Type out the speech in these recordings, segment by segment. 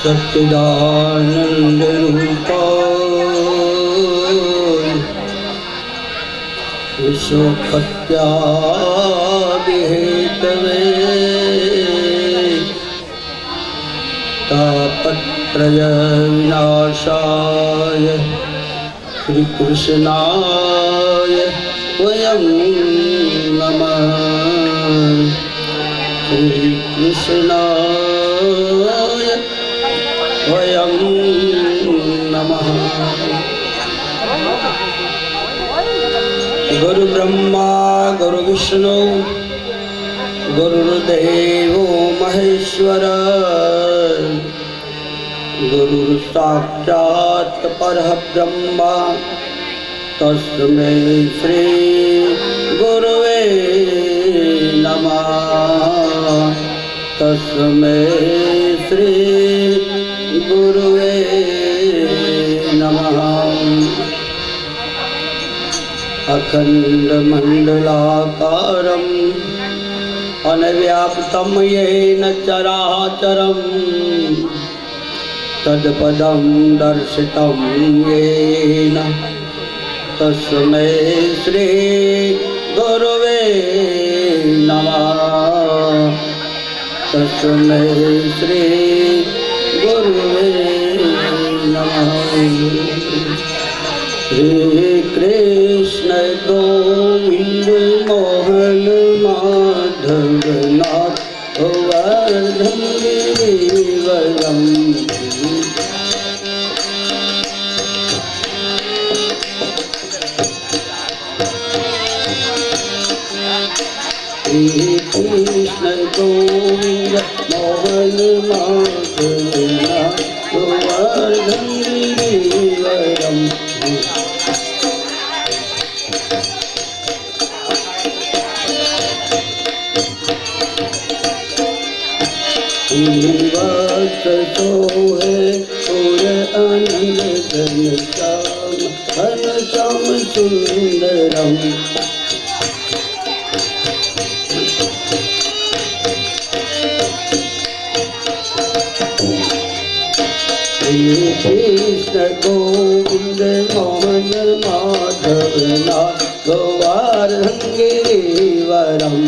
सच्चिदानंद रूपा विश्वपत्यादिहेतवे तापत्रय विनाशाय श्री कृष्णाय वयं नमः। श्री कृष्णाय वयं नमः। गुरु ब्रह्मा गुरु विष्णु गुरुर्देवो महेश्वर गुरु साक्षात् परब्रह्म तस्मै श्री गुरुवे नमः। तस्मै श्री गुरुवे नमः। अखण्डमण्डलाकारम् अनव्याप्तं येन चराचरम् तत्पदं दर्शितं येन तस्मै श्री गुरुवे नमः। तस्मै श्री गुरुवे नमः। श्री कृष्ण गोविंद मोहन माधव नाथ गोवर्धन गिरिवरम। श्री कृष्ण गोविंद मोहन माधव नाथ गोवर्धन गिरिवरम। श्रीवास सोहे सुर आनंद घन श्याम सुंदरम। श्री कृष्ण गोविंद मोहन माधव नाथ गोवर्धन गिरिवरम।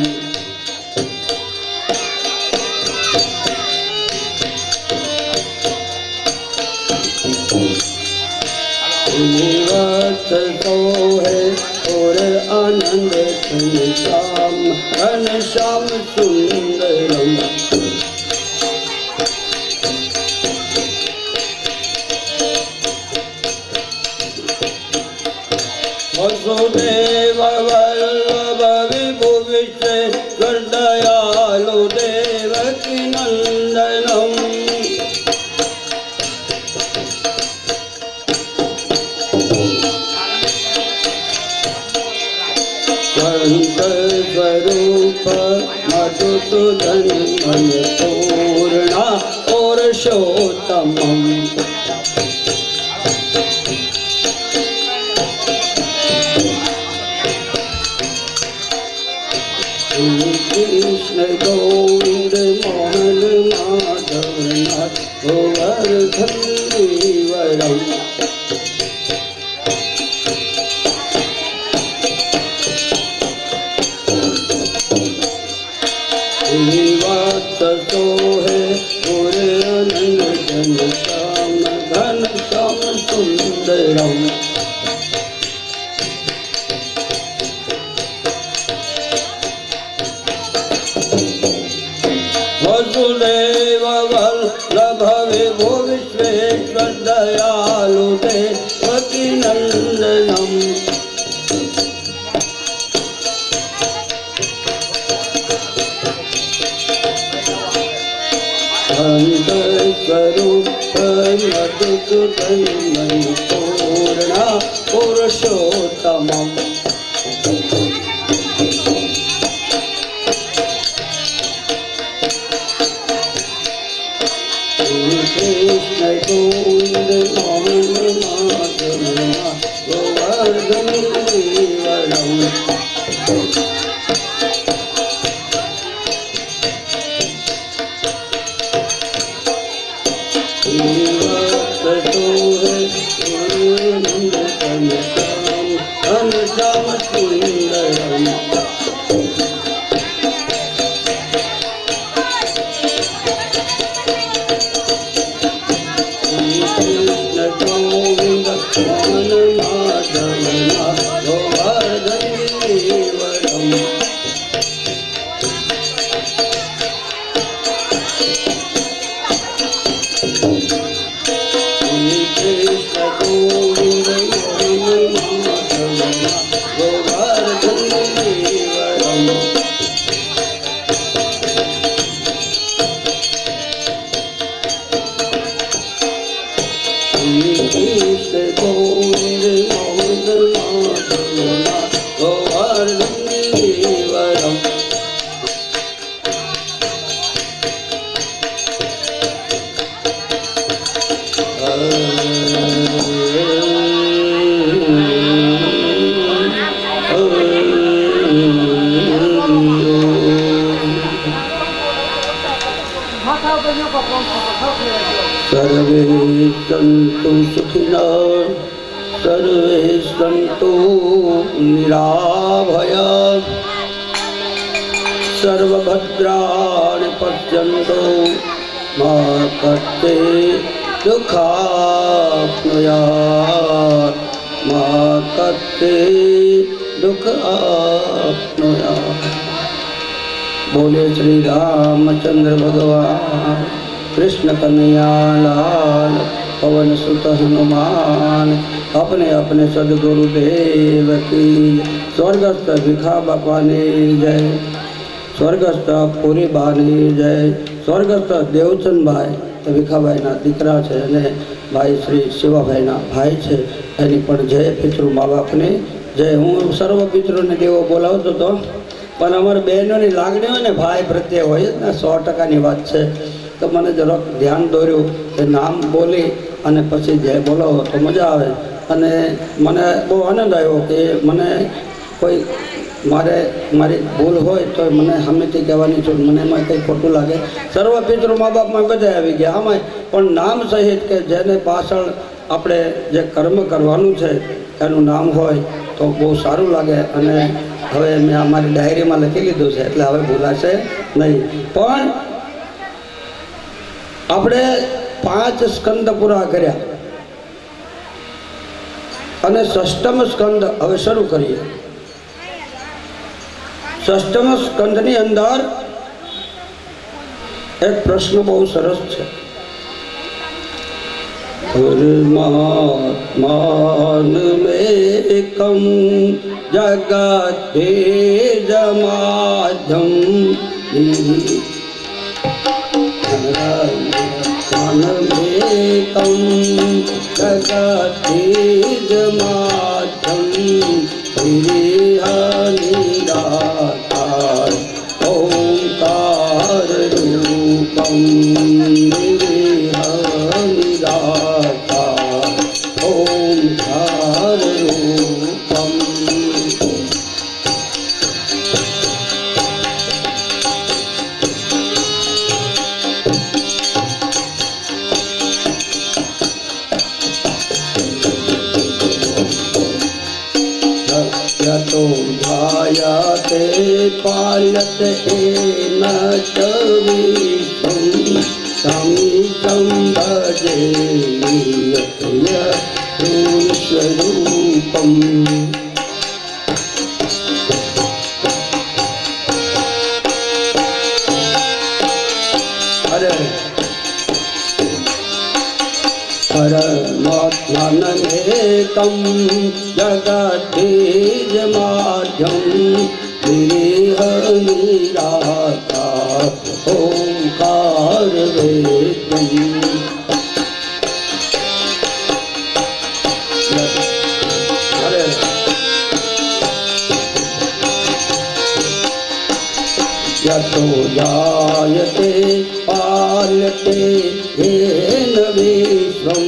श्रीवास सोहे और आनंद घन श्याम सुंदरम। वसुदेव वल्लभ विभु विश्वेश्वर दयालु देवकी नंदनम। संत स्वरूप मधुसूदन मन पूर्णा पुरुषोत्तमम्। श्री कृष्ण गोविंद मोहन माधव नाथ गोवर्धन गिरिवरम। श्रीवास सोहे पुर आनंद घन श्याम सुंदरम। वसुदेव वल्लभ विभु विश्वेश्वर दयालु देवकी नंदनम। संत स्वरूप मधुसूदन मन पूर्णा पुरुषोत्तमम्। कृष्ण गोविंद मोहन माधव गोवर्धन गिरिवरम। सर्वे सन्तु सुखिनः सर्वे सन्तु निराभयाः सर्वभद्राणि पश्यन्तु मा कश्चित् दुःखाप्नुयात् मा कश्चित् दुःखाप्नुयात्। बोले श्री रामचंद्र भगवान कृष्ण कन्हैया लाल पवन सुत हनुमान अपने अपने सदगुरुदेव की। स्वर्गस्थ भिखा बापा ने जय, स्वर्गस्थ पूरी बानी जय, स्वर्गस्थ देवचंद भाई ભીખાભાઈના દીકરા છે અને ભાઈ શ્રી શિવાભાઈના ભાઈ છે એની પણ જય પિતૃ મા બાપને જય। હું સર્વ પિતૃને દેવો બોલાવતો હતો પણ અમારા બહેનોની લાગણી હોય ને ભાઈ પ્રત્યે હોય જ ને 100%ની વાત છે તો મને જરાક ધ્યાન દોર્યું કે નામ બોલી અને પછી જય બોલાવો તો મજા આવે। અને મને બહુ આનંદ આવ્યો કે મને કોઈ મારી ભૂલ હોય તો મને સામેથી કહેવાની છું, મને એમાં કંઈ ખોટું લાગે। સર્વ પિતૃ મા બાપમાં બધા આવી ગયા આમાં પણ નામ સહિત કે જેને પાછળ આપણે જે કર્મ કરવાનું છે એનું નામ હોય તો બહુ સારું લાગે। અને હવે મેં અમારી ડાયરીમાં લખી લીધું છે એટલે હવે ભૂલાશે નહીં। પણ આપણે 5 સ્કંદ પૂરા કર્યા અને 6મ સ્કંદ હવે શરૂ કરીએ। 6મ સ્કંદની અંદર એક પ્રશ્ન બહુ સરસ છે। પરમાત્માનમેકં જગદ્ભેદમાદ્યમ પરમાત્માનમેકં જગદ્ભેદમાદ્યમ નિરાકાર ઓંકાર રૂપમ નિરાકાર ઓંકાર રૂપમ। यतो ध्यायते पाल्यते न च विश्वं समीतं भजे स्वरूपम्। परमात्मानमेकं जगद्बीजमाद्यं निराकार ओंकार वेदम्। यतो जायते पाल्यते येन विश्वं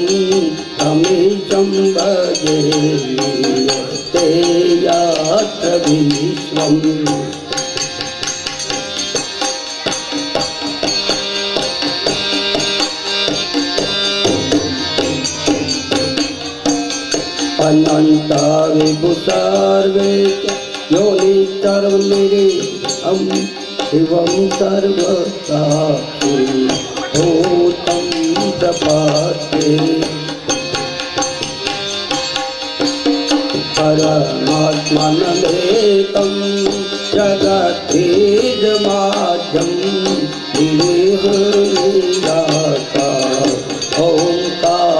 समीचं भजे ते यत्र विश्वम् अनंत विभु सर्वे योनितर्वनिरीहं शिवं सर्वसाक्षी भूतं प्रपद्ये परमात्मनेकं जगतीजमाद्यं निराकार ओंकारवेद्यम्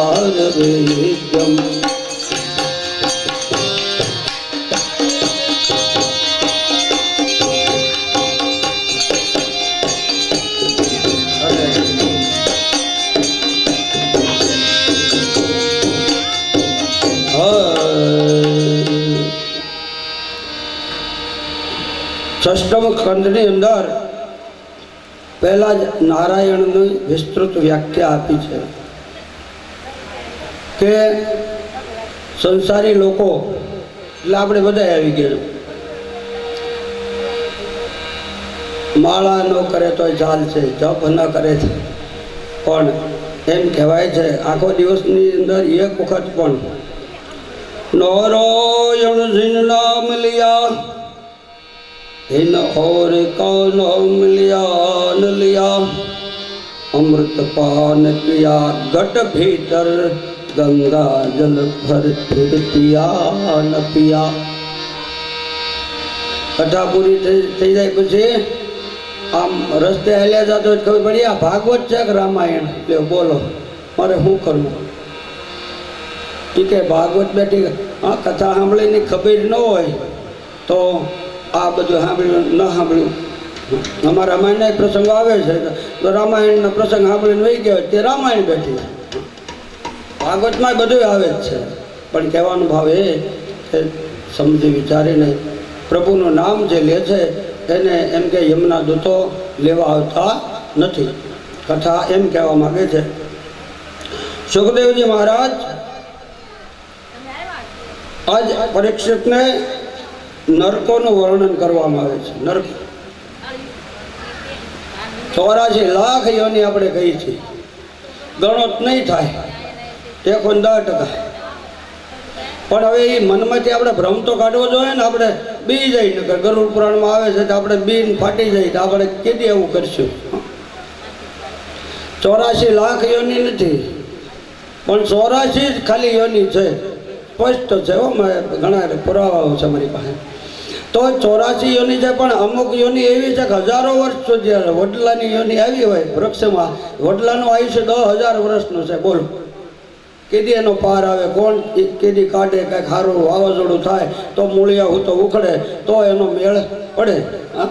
षष्ठम खंडनी अंदर पहला नारायण ने विस्तृत व्याख्या आपी है कि संसारी लोको એટલે આપણે બધા આવી ગયા માળા ન કરે તો ચાલશે જપ ન કરે છે પણ એમ કહેવાય છે આખો દિવસની અંદર એક વખત પણ નારાયણ જીન નામ લિયા इन और कौन मिलिया न लिया अमृत पान किया घट भीतर गंगा जल भर फिर पिया न पिया कथा पूरी थी जाए पछी आम रस्ते हल्या जातो खबर पड़ी आ भागवत है कि रामायण ले बोलो मारे शू करवू ठीक है भागवत बैठी हाँ कथा सांभळी नी खबर न होय तो आ बधुं सांभळ्युं न सांभळ्युं अमारा रामायणना प्रसंग आवे छे तो रामायणना प्रसंग सांभळीने वही गयो ते रामायण बैठी भागवतमां बधुं आवे छे पण कहेवानो भाव ए के समजी विचारीने प्रभुनुं नाम जे ले छे એને એમ કે યમના દૂતો લેવા આવતા નથી કથા એમ કહેવા માંગે છે સુખદેવજી મહારાજ આજ પરીક્ષિતને નરકોનું વર્ણન કરવામાં આવે છે નરક 84 લાખ યોની આપણે કહી છે ગણો નહીં થાય 10% પણ હવે એ મનમાંથી આપણે ભ્રમ તો કાઢવો જોઈએ ને આપણે બી જાય નકર ગરુડ પુરાણમાં આવે છે તો આપણે બીન ફાટી જાય તો આપણે કેદી એવું કરશું 84 લાખ યોની નથી પણ 84 જ ખાલી યોની છે સ્પષ્ટ છે હો ઘણા પુરાવાઓ છે મારી પાસે તો 84 યોની છે પણ અમુક યોની એવી છે કે હજારો વર્ષ સુધી વડલાની યોની આવી હોય વૃક્ષમાં વડલાનું આયુષ્ય 10,000 વર્ષનું છે બોલો કેદી એનો પાર આવે કોણ કેદી કાઢે કાંઈક સારું વાવાઝોડું થાય તો મૂળિયા હું તો ઉખડે તો એનો મેળ પડે હા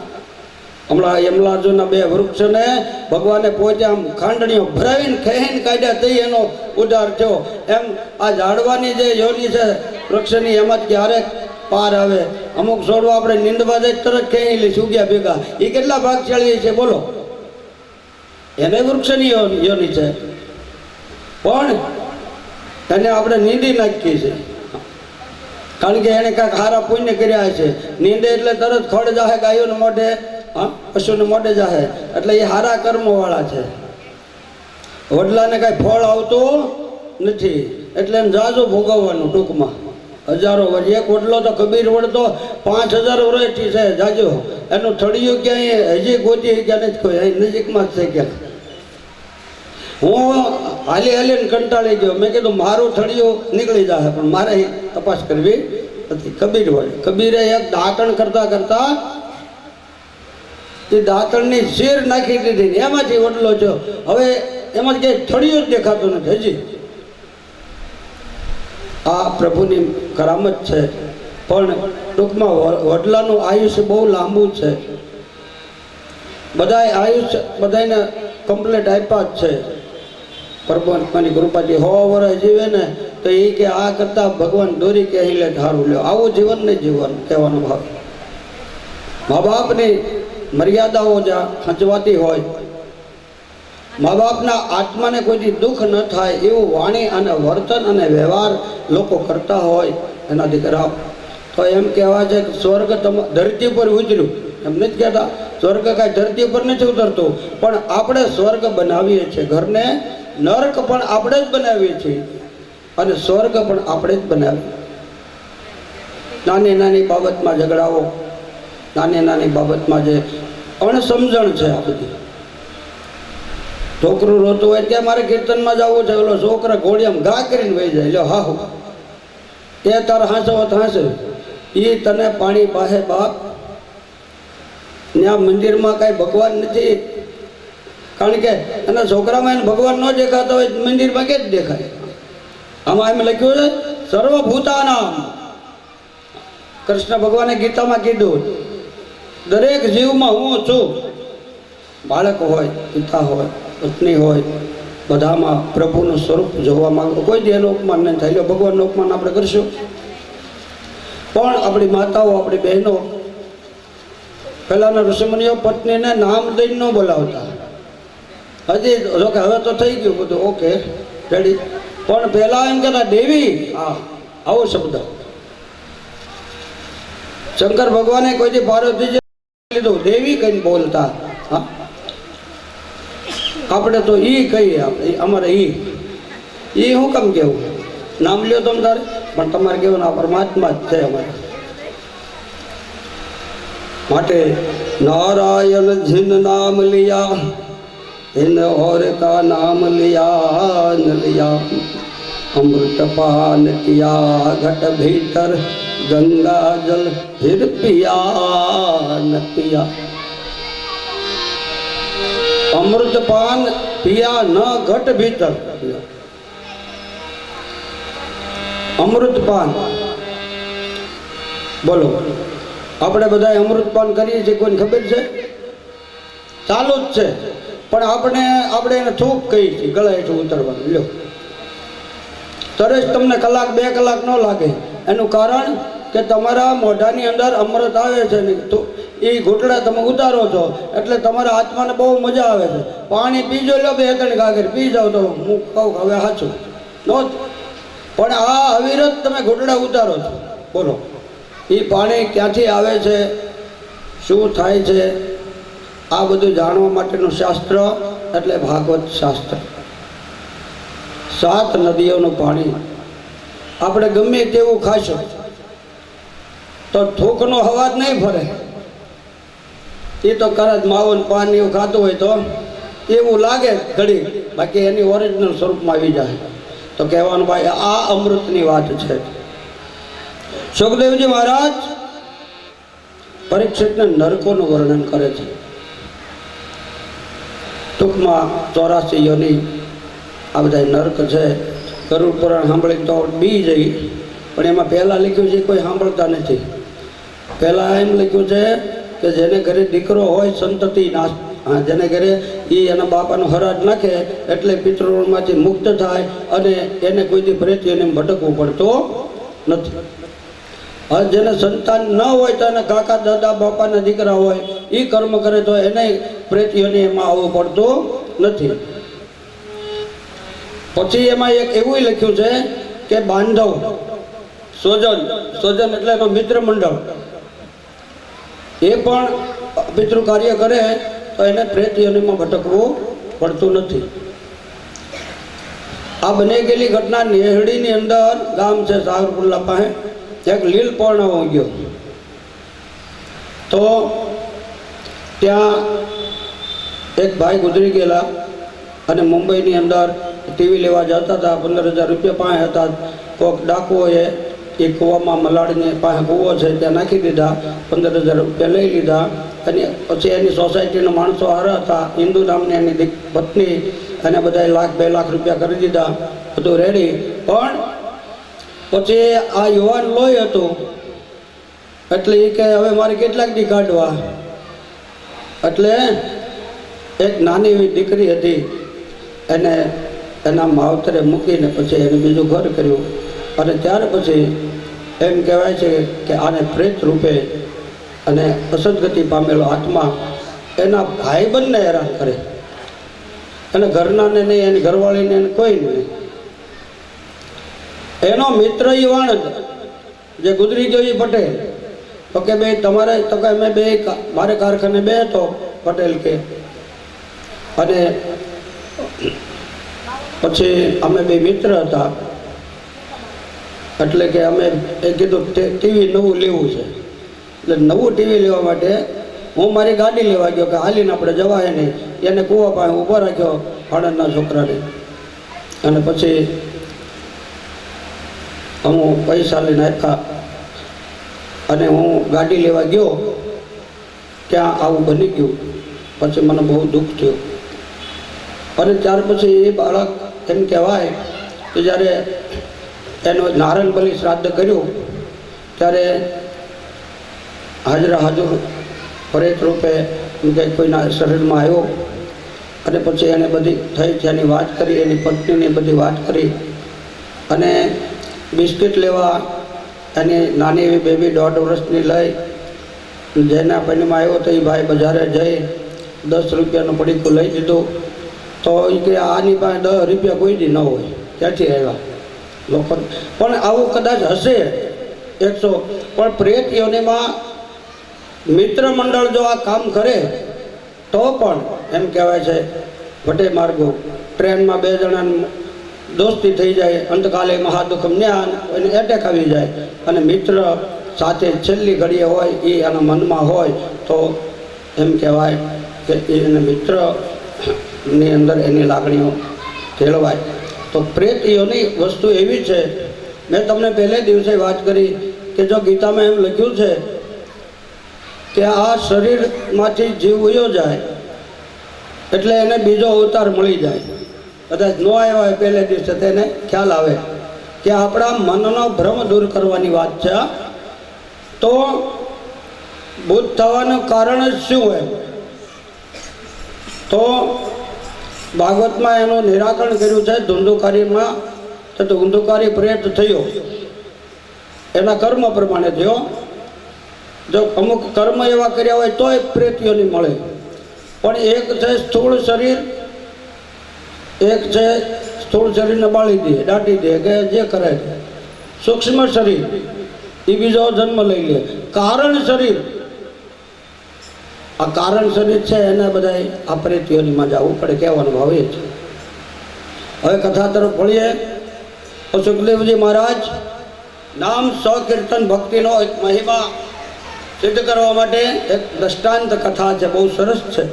હમણાં યમલાર્જુનના 2 વૃક્ષને ભગવાને પોતે આમ ખાંડણીઓ ભરાવીને ખેહીને કાઢ્યા તઈ એનો ઉદ્ધાર થયો એમ આ ઝાડવાની જે યોની છે વૃક્ષની એમાં જ ક્યારેક પાર આવે અમુક છોડવા આપણે નીંદવા જાય તરત ખેઈ લઈ સુગ્યા ભેગા એ કેટલા ભાગશાળી છે બોલો એને વૃક્ષની યોની છે પણ એને આપણે નીંદી નાખીએ છીએ કારણ કે એને કાંઈક સારા પુણ્ય કર્યા છે નીંદે એટલે તરત ખડ જાહે ગાયોને મોઢે હા પશુને મોઢે જાહે એટલે એ સારા કર્મોવાળા છે વડલાને કાંઈ ફળ આવતું નથી એટલે એને જાજુ ભોગવવાનું ટૂંકમાં હજારો વર્ષ એક વડલો તો કબીર વડતો 5000 વર્ષથી છે જાજો એનું થળિયું ક્યાંય હજી ગોતી ક્યાં નથી કોઈ અહીં નજીકમાં જ છે ક્યાંક હું હાલીને કંટાળી ગયો મેં કીધું મારું થળિયું નીકળી જાય પણ મારે તપાસ કરવી નથી કબીર વડે કબીરે એક દાંતણ કરતા કરતા એ દાંતણની શેર નાખી દીધી એમાંથી વડલો છો હવે એમાં ક્યાંય થળિયું જ દેખાતું નથી હજી આ પ્રભુની કરામત છે પણ ટૂંકમાં વડલાનું આયુષ્ય બહુ લાંબુ છે બધાય આયુષ્ય બધાને કમ્પ્લીટ આપ્યા જ છે પરમાત્માની કૃપાથી 100 વર્ષ જીવે ને તો એ કે આ કરતા ભગવાન દોરી કે અહીં લે ધારું લ્યો આવું જીવન નહીં જીવન કહેવાનો ભાવ મા બાપની મર્યાદાઓ જ્યાં ખંચવાતી હોય મા બાપના આત્માને કોઈથી દુઃખ ન થાય એવું વાણી અને વર્તન અને વ્યવહાર લોકો કરતા હોય એના દીકરા તો એમ કહેવા છે કે સ્વર્ગ ધરતી પર ઉતર્યું, એમ નથી કહેતા સ્વર્ગ કાંઈ ધરતી પર નથી ઉતરતું, પણ આપણે સ્વર્ગ બનાવીએ છીએ. ઘરને નર્ક પણ આપણે જ બનાવીએ છીએ અને સ્વર્ગ પણ આપણે જ બનાવીએ. નાની નાની બાબતમાં ઝઘડાઓ, નાની નાની બાબતમાં જે અણસમજણ છે આ બધી. છોકરું રોતું હોય ત્યાં મારે કીર્તનમાં જવું છે, ઓલો છોકરા ઘોડિયામાં ઘા કરીને વહી જાય, લ્યો હા હું એ તારા હાંસવો હાંસે, એ તને પાણી પાસે બાપ. ત્યાં મંદિરમાં કાંઈ ભગવાન નથી, કારણ કે એના છોકરામાં એને ભગવાન ન દેખાતો હોય મંદિરમાં કે જ દેખાય. આમાં એમ લખ્યું છે સર્વભૂતાનામ. કૃષ્ણ ભગવાને ગીતામાં કીધું દરેક જીવમાં હું છું. બાળક હોય, પિતા હોય, પત્ની હોય, બધામાં પ્રભુનું સ્વરૂપ જોવા માંગો. કોઈ દી એનું અપમાન નહીં થાય. એટલે ભગવાનનું અપમાન આપણે કરીશું, પણ આપણી માતાઓ, આપણી બહેનો, પહેલાંના ઋષિમુનિઓ પત્નીને નામ દઈને ન બોલાવતા. હજી જોકે હવે તો થઈ ગયું બધું ઓકે રેડી, પણ પહેલાં એમ કહેતા દેવી. હા, આવો શબ્દ શંકર ભગવાને કોઈથી પાર્વતીજી લીધું, દેવી કહીને બોલતા. હા, આપણે તો ઈ કહીએ, આપણે અમારે ઈ શું કામ કેવું? નામ લ્યો તમે તારે, પણ તમારે કેવું ના પરમાત્મા જ છે અમારે માટે. નારાયણ જીન નામ લિયા, इन और का नाम लिया न लिया, अमृत पान किया घट भीतर, गंगा जल फिर पिया न पिया. अमृत पान पिया न घट भीतर. अमृत पान बोलो, આપણે બધા અમૃતપાન કરીએ છીએ, કોઈને ખબર છે? ચાલુ જ છે, પણ આપણે એને થૂક કહીએ છીએ, ગળા હેઠું ઉતરવાનું. લ્યો, તરત તમને કલાક 2 કલાક ન લાગે. એનું કારણ કે તમારા મોઢાની અંદર અમૃત આવે છે ને, તો એ ઘૂંટડા તમે ઉતારો છો એટલે તમારા આત્માને બહુ મજા આવે છે. પાણી પીજો, લો 2-3 ગાગર પી જાઓ તો હું કહું હવે સાચું નો, પણ આ અવિરત તમે ઘૂંટડા ઉતારો છો. બોલો, એ પાણી ક્યાંથી આવે છે, શું થાય છે, આ બધું જાણવા માટેનું શાસ્ત્ર એટલે ભાગવત શાસ્ત્ર. 7 નદીઓનું પાણી આપણે ગમે તેવું ખાશો તો થૂકનો અવાજ નહીં ફરે. એ તો કદાચ માવો ને પાન એવું ખાતું હોય તો એવું લાગે ઘડી, બાકી એની ઓરિજિનલ સ્વરૂપમાં આવી જાય. તો કહેવાનું ભાઈ આ અમૃતની વાત છે. સુખદેવજી મહારાજ પરીક્ષિતને નરકોનું વર્ણન કરે છે. ટૂંકમાં 84 યોની આ બધા નર્ક છે. ગરુડ પુરાણ સાંભળી તો બી જઈ, પણ એમાં પહેલાં લખ્યું છે કોઈ સાંભળતા નથી. પહેલાં એમ લખ્યું છે કે જેને ઘરે દીકરો હોય સંતતિ નાશ, જેને ઘરે એ એના બાપાનો હરાજ નાખે એટલે પિતૃમાંથી મુક્ત થાય અને એને કોઈથી પ્રેતીઓને ભટકવું પડતું નથી. હવે જેને સંતાન ન હોય તો એના કાકા દાદા બાપાના દીકરા હોય એ કર્મ કરે તો એને પ્રેતીઓને એમાં આવવું પડતું નથી. પછી એમાં એક એવું લખ્યું છે કે બાંધવ સ્વજન એટલે એનો મિત્ર મંડળ એ પણ પિતૃ કાર્ય કરે તો એને પ્રેતીઓમાં ભટકવું પડતું નથી. આ બની ગયેલી ઘટના નેહડીની અંદર ગામ છે સાગરપુરલા પાસે, એક લીલ પર્ણવો ગયો તો ત્યાં એક ભાઈ ગુજરી ગયેલા અને મુંબઈની અંદર ટીવી લેવા જતા હતા. 15,000 રૂપિયા પાસે હતા. કોઈક ડાકુઓએ એ કૂવામાં મલાડની પાસે કૂવો છે ત્યાં નાખી દીધા. 15,000 રૂપિયા લઈ લીધા અને પછી એની સોસાયટીના માણસો હારા હતા, હિન્દુ નામની એની પત્ની, અને બધા 1,00,000-2 લાખ રૂપિયા કરી દીધા, બધું રેડી. પણ પછી આ યુવાન લોહી હતું એટલે એ કે હવે મારે કેટલાક દી કાઢવા, એટલે એક નાની એવી દીકરી હતી એને એના માવતરે મૂકીને પછી એને બીજું ઘર કર્યું. અને ત્યાર પછી એમ કહેવાય છે કે આને પ્રેત રૂપે અને અસદગતિ પામેલો આત્મા એના ભાઈબંધને હેરાન કરે, અને ઘરનાને નહીં, એની ઘરવાળીને કોઈ નહીં. એનો મિત્ર યુવાન જ જે ગુજરી ગયો એ પટેલ. તો કે બે તમારે, તો કે અમે બે મારે કારખાને બે હતો પટેલ કે, અને પછી અમે બે મિત્ર હતા. એટલે કે અમે કીધું ટીવી નવું લેવું છે. એટલે નવું ટીવી લેવા માટે હું મારી ગાડી લેવા ગયો કે હાલીને આપણે જવાય નહીં. એને કૂવા પાસે ઊભો રાખ્યો ભાણેજના છોકરાને, અને પછી હું પૈસા લઈને આપ્યા અને હું ગાડી લેવા ગયો. ત્યાં આવું બની ગયું. પછી મને બહુ દુઃખ થયું. અને ત્યાર પછી એ બાળક એમ કહેવાય કે જ્યારે એનું નારાયણ બલી શ્રાદ્ધ કર્યું ત્યારે હાજર પ્રેત રૂપે કે કોઈના શરીરમાં આવ્યો. અને પછી એને બધી થઈ ત્યાંની વાત કરી, એની પત્નીની બધી વાત કરી. અને બિસ્કિટ લેવા એની નાની એવી બેબી 1.5 વર્ષની લઈ જેના પૈણીમાં આવ્યો તો એ ભાઈ બજારે જઈ 10 રૂપિયાનું પડીકું લઈ દીધું. તો એ કે આની પાસે 10 રૂપિયા કોઈ દી ન હોય, ક્યાંથી આવ્યા લોકો. પણ આવું કદાચ હશે 100, પણ પ્રેત યોનિમાં મિત્ર મંડળ જો આ કામ કરે તો પણ એમ કહેવાય છે ભટે માર્ગો. ટ્રેનમાં 2 જણાની દોસ્તી થઈ જાય, અંતકાલે મહાદુઃખમ જ્ઞાન, એને એટેક આવી જાય, અને મિત્ર સાથે છેલ્લી ઘડીએ હોય એ એના મનમાં હોય તો એમ કહેવાય કે એને મિત્રની અંદર એની લાગણીઓ કેળવાય. તો પ્રેત યોની વસ્તુ એવી છે, મેં તમને પહેલે દિવસે વાત કરી કે જો ગીતામાં એમ લખ્યું છે કે આ શરીરમાંથી જીવ વયો જાય એટલે એને બીજો અવતાર મળી જાય. કદાચ ન આવ્યા હોય પહેલે દિવસે તેને ખ્યાલ આવે કે આપણા મનનો ભ્રમ દૂર કરવાની વાત છે. તો ભૂત થવાનું કારણ જ શું હોય? તો ભાગવતમાં એનું નિરાકરણ કર્યું છે. ધુંધુકારીમાં તો ધુંધુકારી પ્રેત થયો એના કર્મ પ્રમાણે થયો. જો અમુક કર્મ એવા કર્યા હોય તોય પ્રેતીઓની મળે. પણ એક છે સ્થૂળ શરીર, એક છે સ્થૂળ શરીરને બાળી દે, દાટી દે કે જે કરે. સૂક્ષ્મ શરીર એ બીજો જન્મ લઈ લે. કારણ શરીર, આ કારણ શરીર છે એને બધા આ પ્રેતીઓનીમાં જવું પડે, કહેવાનો ભાવ એ છે. હવે કથા તરફ વળીએ તો સુખદેવજી મહારાજ નામ સ્વકીર્તન ભક્તિનો એક મહિમા સિદ્ધ કરવા માટે એક દ્રષ્ટાંત કથા છે, બહુ સરસ છે.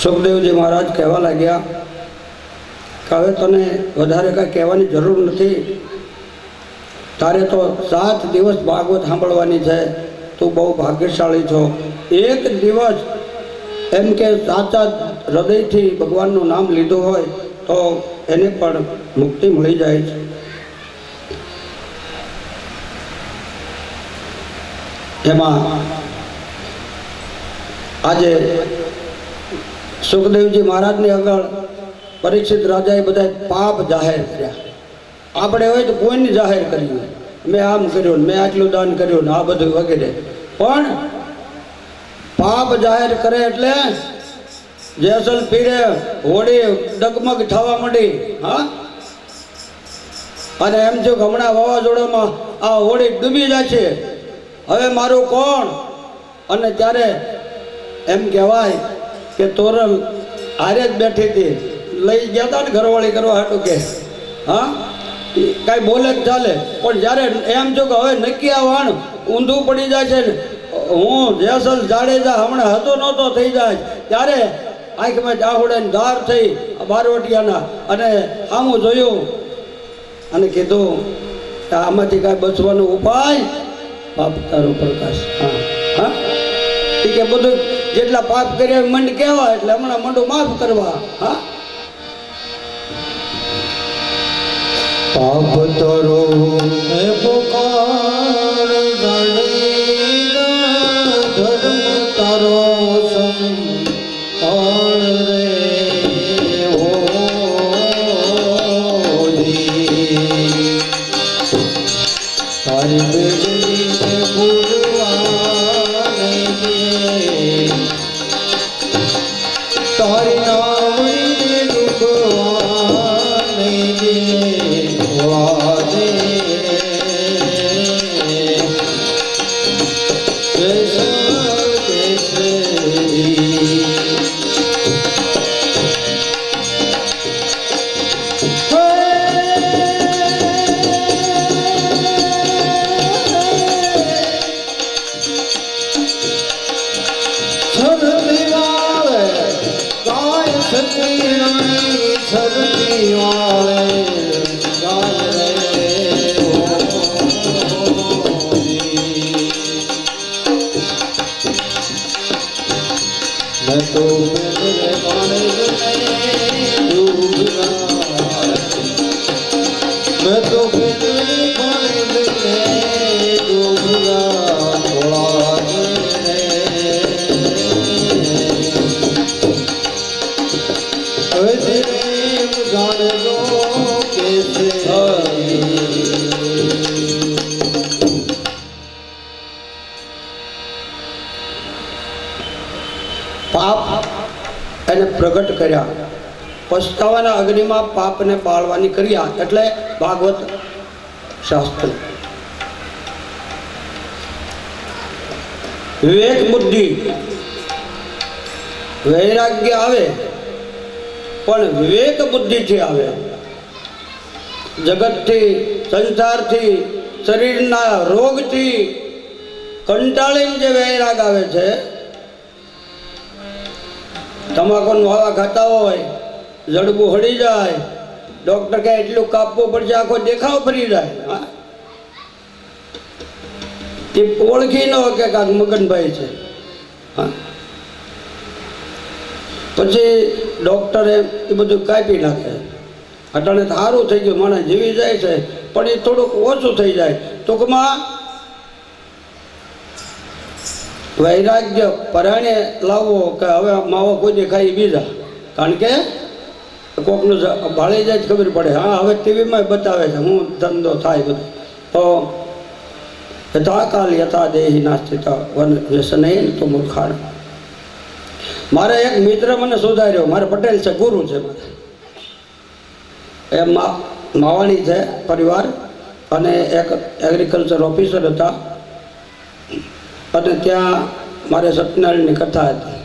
સુખદેવજી મહારાજ કહેવા લાગ્યા કે હવે તને વધારે કાંઈ કહેવાની જરૂર નથી. તારે તો 7 દિવસ ભાગવત સાંભળવાની છે. તું બહુ ભાગ્યશાળી છો. એક દિવસ એમ કે સાચા હૃદયથી ભગવાનનું નામ લીધું હોય તો એને પણ મુક્તિ મળી જાય છે. એમાં આજે સુખદેવજી મહારાજની આગળ પરીક્ષિત રાજાએ બધા પાપ જાહેર કર્યા. આપણે હોય તો કોઈને જાહેર કર્યું, મેં આમ કર્યું, મેં આટલું દાન કર્યું ને આ બધું વગેરે. પણ પાપ જાહેર કરે એટલે જેસલ પીરે હોડી ડગમગ થવા માંડી. હા, અને એમ થયું કે હમણાં વાવાઝોડામાં આ હોડી ડૂબી જાય છે, હવે મારું કોણ? અને ત્યારે એમ કહેવાય કે તોરલ હારે જ બેઠી હતી, લઈ ગયા હતા ને ઘરવાળી કરવા હાટું કે હા કાંઈ બોલે જ ચાલે. પણ જ્યારે એમ જો કે હવે નક્કી આ વાણ ઊંધું પડી જાય છે ને, હું જેસલ જાડેજા હમણાં હતો નહોતો થઈ જાય, ત્યારે આંખમાં જાહુડાની ધાર થઈ બારવટિયાના, અને સામું જોયું અને કીધું કે આમાંથી કાંઈ બચવાનો ઉપાય? પાપ તારો પ્રકાશ. હા હા, કે બધું જેટલા પાપ કર્યા મંડ કહેવા એટલે હમણાં મંડું માફ કરવા. હા, પાપ તરો હે પુકાર ધર્મ તારો સંભાળ રે હો તારી બેટરીને ભૂલવાને તારી નામની દુખવાને વાદે પ્રગટ કર્યા. પસ્તાવાના અગ્નિમાં પાપને બાળવાની ક્રિયા એટલે ભાગવત શાસ્ત્ર. વિવેક બુદ્ધિ વૈરાગ્ય આવે પણ વિવેક બુદ્ધિથી આવે. જગતથી, સંસારથી, શરીરના રોગથી કંટાળીને જે વૈરાગ આવે છે, તમાકુનું હવા ખાતા હોય, જડબું હળી જાય, ડોક્ટર કહે એટલું કાપવું પડશે, આખો દેખાવ ફરી જાય. એ ઓળખી ન કે કાંક મગનભાઈ છે. પછી ડોક્ટરે એ બધું કાપી નાખે. અટાણે સારું થઈ ગયું, માણસ જીવી જાય છે, પણ એ થોડુંક ઓછું થઈ જાય. ટૂંકમાં વૈરાગ્ય પરાણે લાવવો કે હવે માવો કોઈ દેખાય બીજા, કારણ કે કોકનું ભાળી જાય ખબર પડે. હા, હવે ટીવીમાં બતાવે છે હું ધંધો થાય બધું. તો યથા કાલ યથા દેહી નાસ્તિતા વન વ્યસનેન તો મૂર્ખાણ. મારે એક મિત્ર મને સુધાર્યો, મારે પટેલ છે, ગુરુ છે મારે. એ માવાણી છે પરિવાર, અને એક એગ્રીકલ્ચર ઓફિસર હતા. અને ત્યાં મારે સત્યનારાયણની કથા હતી.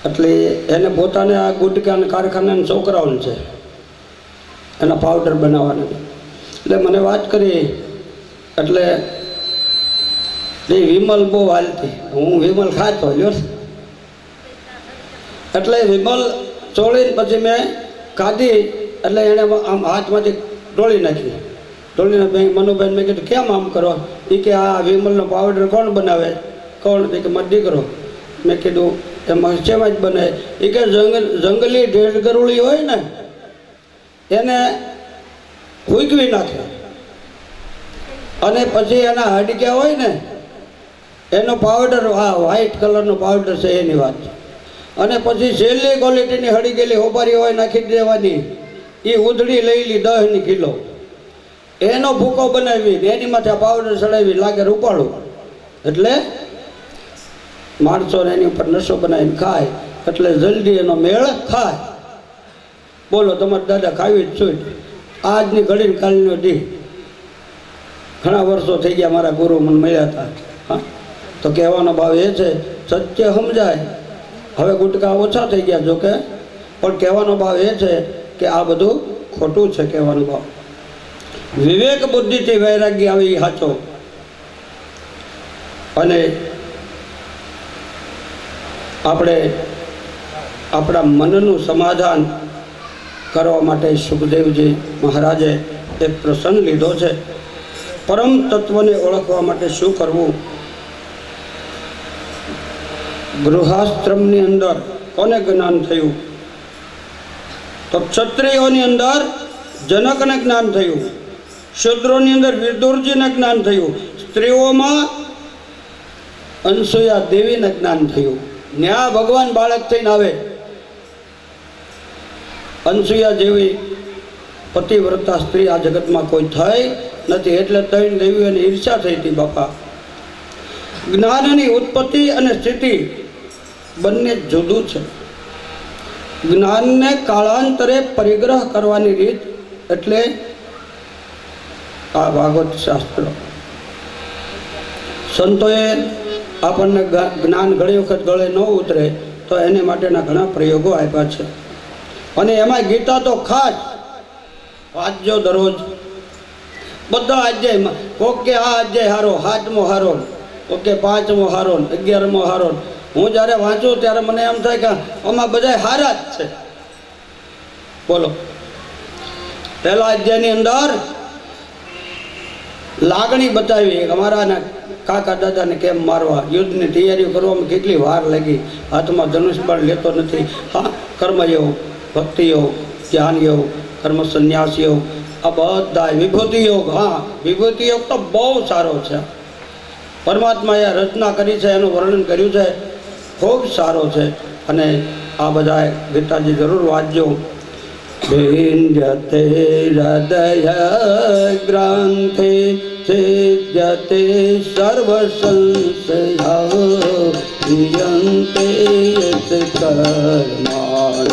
એટલે એને પોતાને આ ગુટકાના કારખાનાના છોકરાઓને છે, એના પાવડર બનાવવાના. એટલે મને વાત કરી, એટલે એ વિમલ બહુ હાલતી, હું વિમલ ખાતો લ્યો. એટલે વિમલ ચોળીને પછી મેં ખાધી. એટલે એણે આમ હાથમાંથી ડોળી નાખી. ડોળીને મનુભાઈ મેં કીધું કેમ આમ કરો? એ કે આ વિમલનો પાવડર કોણ બનાવે? કોણ? કે મારો દીકરો. મેં કીધું એમાં શેમાં જ બને? એ કે જંગલી ઢેઢ ગરુળી હોય ને એને ફૂંકવી નાખે, અને પછી એના હાડક્યા હોય ને એનો પાવડર, આ વ્હાઈટ કલરનો પાવડર છે એની વાત. અને પછી છેલ્લી ક્વોલિટીની હળી ગયેલી હોપારી હોય નાખી દેવાની. એ ઉધડી લઈ લી 10 કિલો, એનો ભૂકો બનાવી એની માથે પાવડર ચડાવી લાગે રૂપાળું. એટલે માણસોને એની ઉપર નશો બનાવીને ખાય, એટલે જલ્દી એનો મેળ ખાય. બોલો, તમારા દાદા ખાવી જ છૂટ. આજની ઘડીને કાલનો દી. ઘણા વર્ષો થઈ ગયા મારા ગુરુ મને મળ્યા હતા. હા, તો કહેવાનો ભાવ એ છે સત્ય સમજાય. હવે ગુટકા ઓછા થઈ ગયા જોકે, પણ કહેવાનો ભાવ એ છે કે આ બધું ખોટું છે. કહેવાનો ભાવ વિવેક બુદ્ધિથી વૈરાગ્ય આવે એ સાચો. અને આપણે આપણા મનનું સમાધાન કરવા માટે સુખદેવજી મહારાજે એક પ્રસંગ લીધો છે. પરમ તત્વને ઓળખવા માટે શું કરવું? ગૃહાશ્રમની અંદર કોને જ્ઞાન થયું? તો ક્ષત્રિયોની અંદર જનકને જ્ઞાન થયું, શૂદ્રોની અંદર વિદુરજીને જ્ઞાન થયું, સ્ત્રીઓમાં અનસુયા દેવીને જ્ઞાન થયું. ન્યા ભગવાન બાળક થઈને આવે. અનસુયા જેવી પતિવ્રતા સ્ત્રી આ જગતમાં કોઈ થઈ નથી. એટલે 3 દેવીઓની ઈર્ષા થઈ હતી બાપા. જ્ઞાનની ઉત્પત્તિ અને સ્થિતિ બંને જુદું છે. જ્ઞાનને કાળાંતરે પરિગ્રહ કરવાની રીત એટલે આ ભાગવત શાસ્ત્ર. સંતોએ આપણને જ્ઞાન ઘણી વખત ગળે ન ઉતરે તો એને માટેના ઘણા પ્રયોગો આપ્યા છે. અને એમાં ગીતા તો ખાસ વાંચજો દરરોજ. બધા અધ્યાયમાં કોક કે આ અધ્યાય હારો, 7મો હારો, કોક કે 5મો હારો, 11મો હારો. હું જ્યારે વાંચું ત્યારે મને એમ થાય કે આમાં બધા હારા જ છે. બોલો, પહેલા અધ્યાયની અંદર લાગણી બતાવી, અમારા કાકા દાદાને કેમ મારવા, યુદ્ધની તૈયારીઓ કરવામાં કેટલી વાર લાગી, હાથમાં ધનુષ બાણ લેતો નથી. હા, કર્મયોગ, ભક્તિ યોગ, જ્ઞાન યોગ, કર્મ સંન્યાસ યોગ, આ બધા વિભૂતિ યોગ. હા, વિભૂતિ યોગ તો બહુ સારો છે. પરમાત્માએ રચના કરી છે, એનું વર્ણન કર્યું છે, ખૂબ સારો છે. અને આ બધા ગીતાજી જરૂર વાંચજો. ભિંજતે હૃદય ગ્રંથે સિદ્ધતે સર્વ સંશયા વિયંતે કર્માણ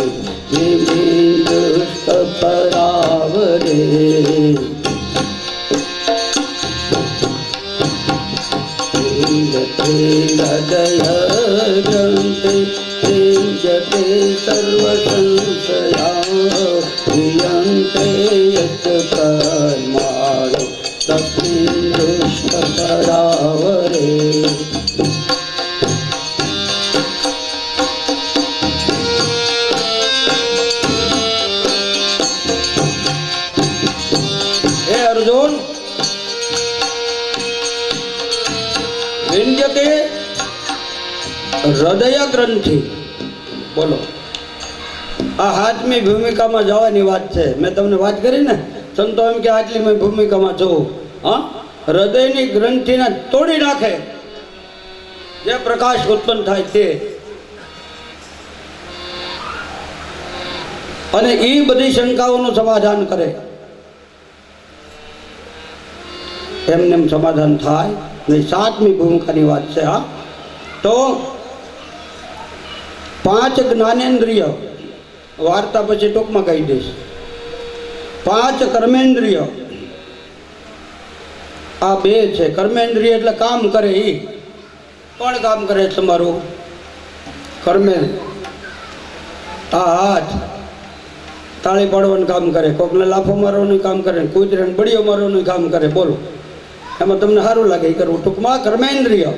हृदय ग्रन्थे युञ्जते सर्वसंशया क्रियन्ते यत् कर्माणि तस्मिन् दुष्टकरावरे हे अर्जुन विंजते हृदय ग्रंथि बोलो आ हाथमी भूमिकाમાં જવાની વાત છે મેં તમને વાત કરી ને સંતો એમ કે આટલી મેં ભૂમિકામાં છું હા હૃદયની ગ્રંથિને તોડી નાખે જે પ્રકાશ ઉત્પન્ન થાય તે અને એ બધી શંકાઓનું સમાધાન કરે એમને સમાધાન થાય નહીં સાતમી ભૂમિકાની વાત છે હા તો 5 જ્ઞાનેન્દ્રિય વાર્તા પછી ટૂંકમાં કહી દઈશ 5 કર્મેન્દ્રિય આ બે છે કર્મેન્દ્રિય એટલે કામ કરે એ કોણ કામ કરે તમારું કર્મે આ હાથ તાળી પાડવાનું કામ કરે કોકને લાફો મારવાનું કામ કરે કૂતરાને બળીઓ મારવાનું કામ કરે બોલો એમાં તમને સારું લાગે એ કરવું ટૂંકમાં કર્મેન્દ્રિય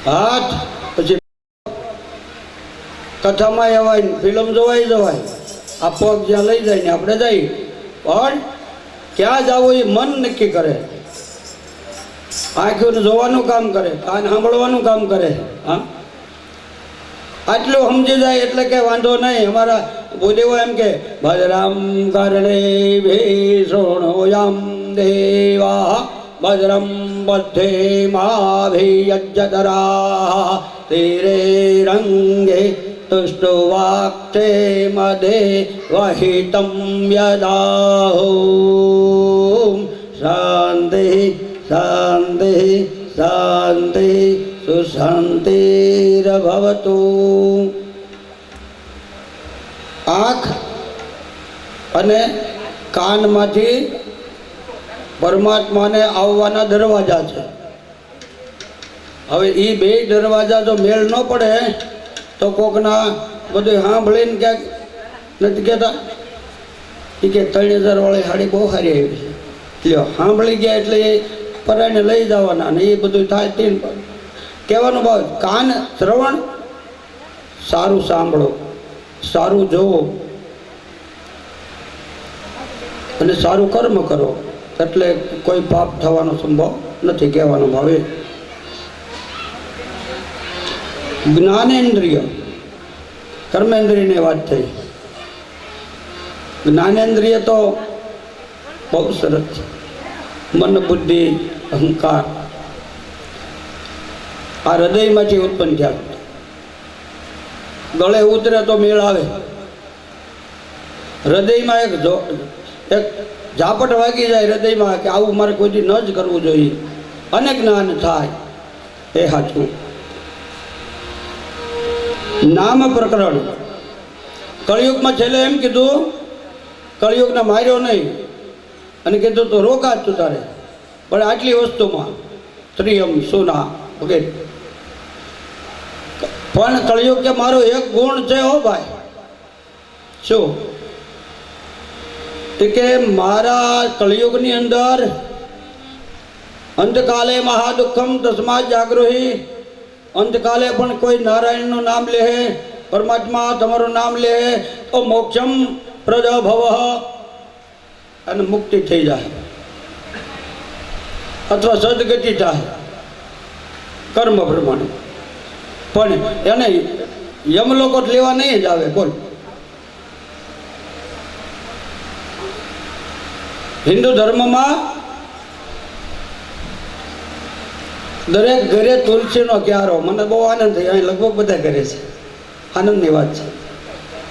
હાથ પછી કથામાં જવાય ફિલ્મ જોવાય જવાય આ પગ જ્યાં લઈ જાય ને આપણે જઈએ પણ ક્યાં જવું એ મન નક્કી કરે આંખોને જોવાનું કામ કરે કાન સાંભળવાનું કામ કરે હા આટલું સમજી જાય એટલે કે વાંધો નહીં અમારા ભૂદેવો એમ કે ભજરામ કરણે ભીષણોયમ દેવા ભદ્રમ બધે માભિયજ્જતરા તીરે રંગે તુષ્ટવાક્તે મદે વહિતમ યદાહો શાંતિ શાંતિ શાંતિ સુશાંતિર્ભવતુ આંખ અને કાનમાંથી પરમાત્માને આવવાના દરવાજા છે હવે એ બે દરવાજા જો મેળ ન પડે તો કોકના બધું સાંભળીને ક્યાંક નથી કહેતા એ કે 3000 વાળી સાડી બહુ સારી આવી છે લ્યો સાંભળી ગયા એટલે એ પરાઈને લઈ જવાના ને એ બધું થાય તે કહેવાનું ભાવ કાન શ્રવણ સારું સાંભળો સારું જોવો અને સારું કર્મ કરો એટલે કોઈ પાપ થવાનો સંભવ નથી કહેવાનો ભાવે જ્ઞાનેન્દ્રિય કર્મેન્દ્રિયની વાત થઈ જ્ઞાનેન્દ્રિય તો બહુ સરસ છે મન બુદ્ધિ અહંકાર આ હૃદયમાંથી ઉત્પન્ન થયા ગળે ઉતરે તો મેળ આવે હૃદયમાં એક ઝાપટ વાગી જાય હૃદયમાં કે આવું મારે કોઈ ન જ કરવું જોઈએ અને જ્ઞાન થાય એ સાચું નામ પ્રકરણ કળિયુગમાં છેલ્લે એમ કીધું કળિયુગને માર્યો નહીં અને કીધું તો રોકા જ તું તારે પણ આટલી વસ્તુમાં ત્રિયમ સોના વગેરે પણ કળિયુગ કે મારો એક ગુણ છે હો ભાઈ શું કે મારા કળિયુગની અંદર અંતકાલે મહાદુઃખમ તસ્માત જાગૃહી અંતકાલે પણ કોઈ નારાયણનું નામ લે પરમાત્મા તમારું નામ લે તો મોક્ષમ પ્રદ ભવ અને મુક્તિ થઈ જાય અથવા સદગતિ થાય કર્મ પ્રમાણે પણ એને યમલોકો લેવા નહીં જ આવે બોલ હિન્દુ ધર્મમાં દરેક ઘરે તુલસીનો ક્યારો મને બહુ આનંદ થયો અહીં લગભગ બધા કરે છે આનંદની વાત છે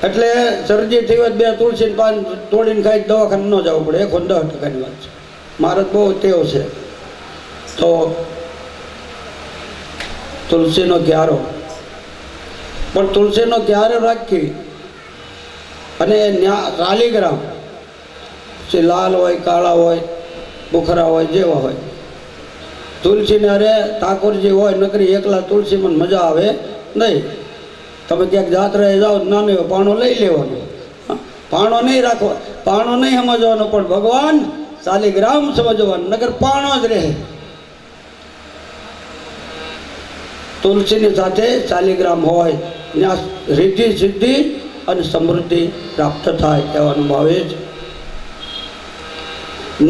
એટલે શરદી થઈ હોય 2 તુલસી પાન તોડીને ખાઈ દવાખાને ન જવું પડે 110% વાત છે મારે બહુ ટેવ છે તો તુલસીનો ક્યારો પણ તુલસીનો ક્યારો રાખી અને શાલિગ્રામ જે લાલ હોય કાળા હોય બુખરા હોય જેવા હોય તુલસીને અરે ઠાકોરજી હોય નકરી એકલા તુલસીમાં મજા આવે નહીં. તમે ક્યાંક જાત્રાએ જાઓ નાનો એવો પાણો લઈ લેવાનો, પાણો નહીં રાખવા, પાણો નહીં સમજવાનો, પણ ભગવાન શાલિગ્રામ સમજવાનું, નકર પાણો જ રહે. તુલસીની સાથે શાલિગ્રામ હોય ત્યાં રિદ્ધિ સિદ્ધિ અને સમૃદ્ધિ પ્રાપ્ત થાય કહેવાનું ભાવે છે.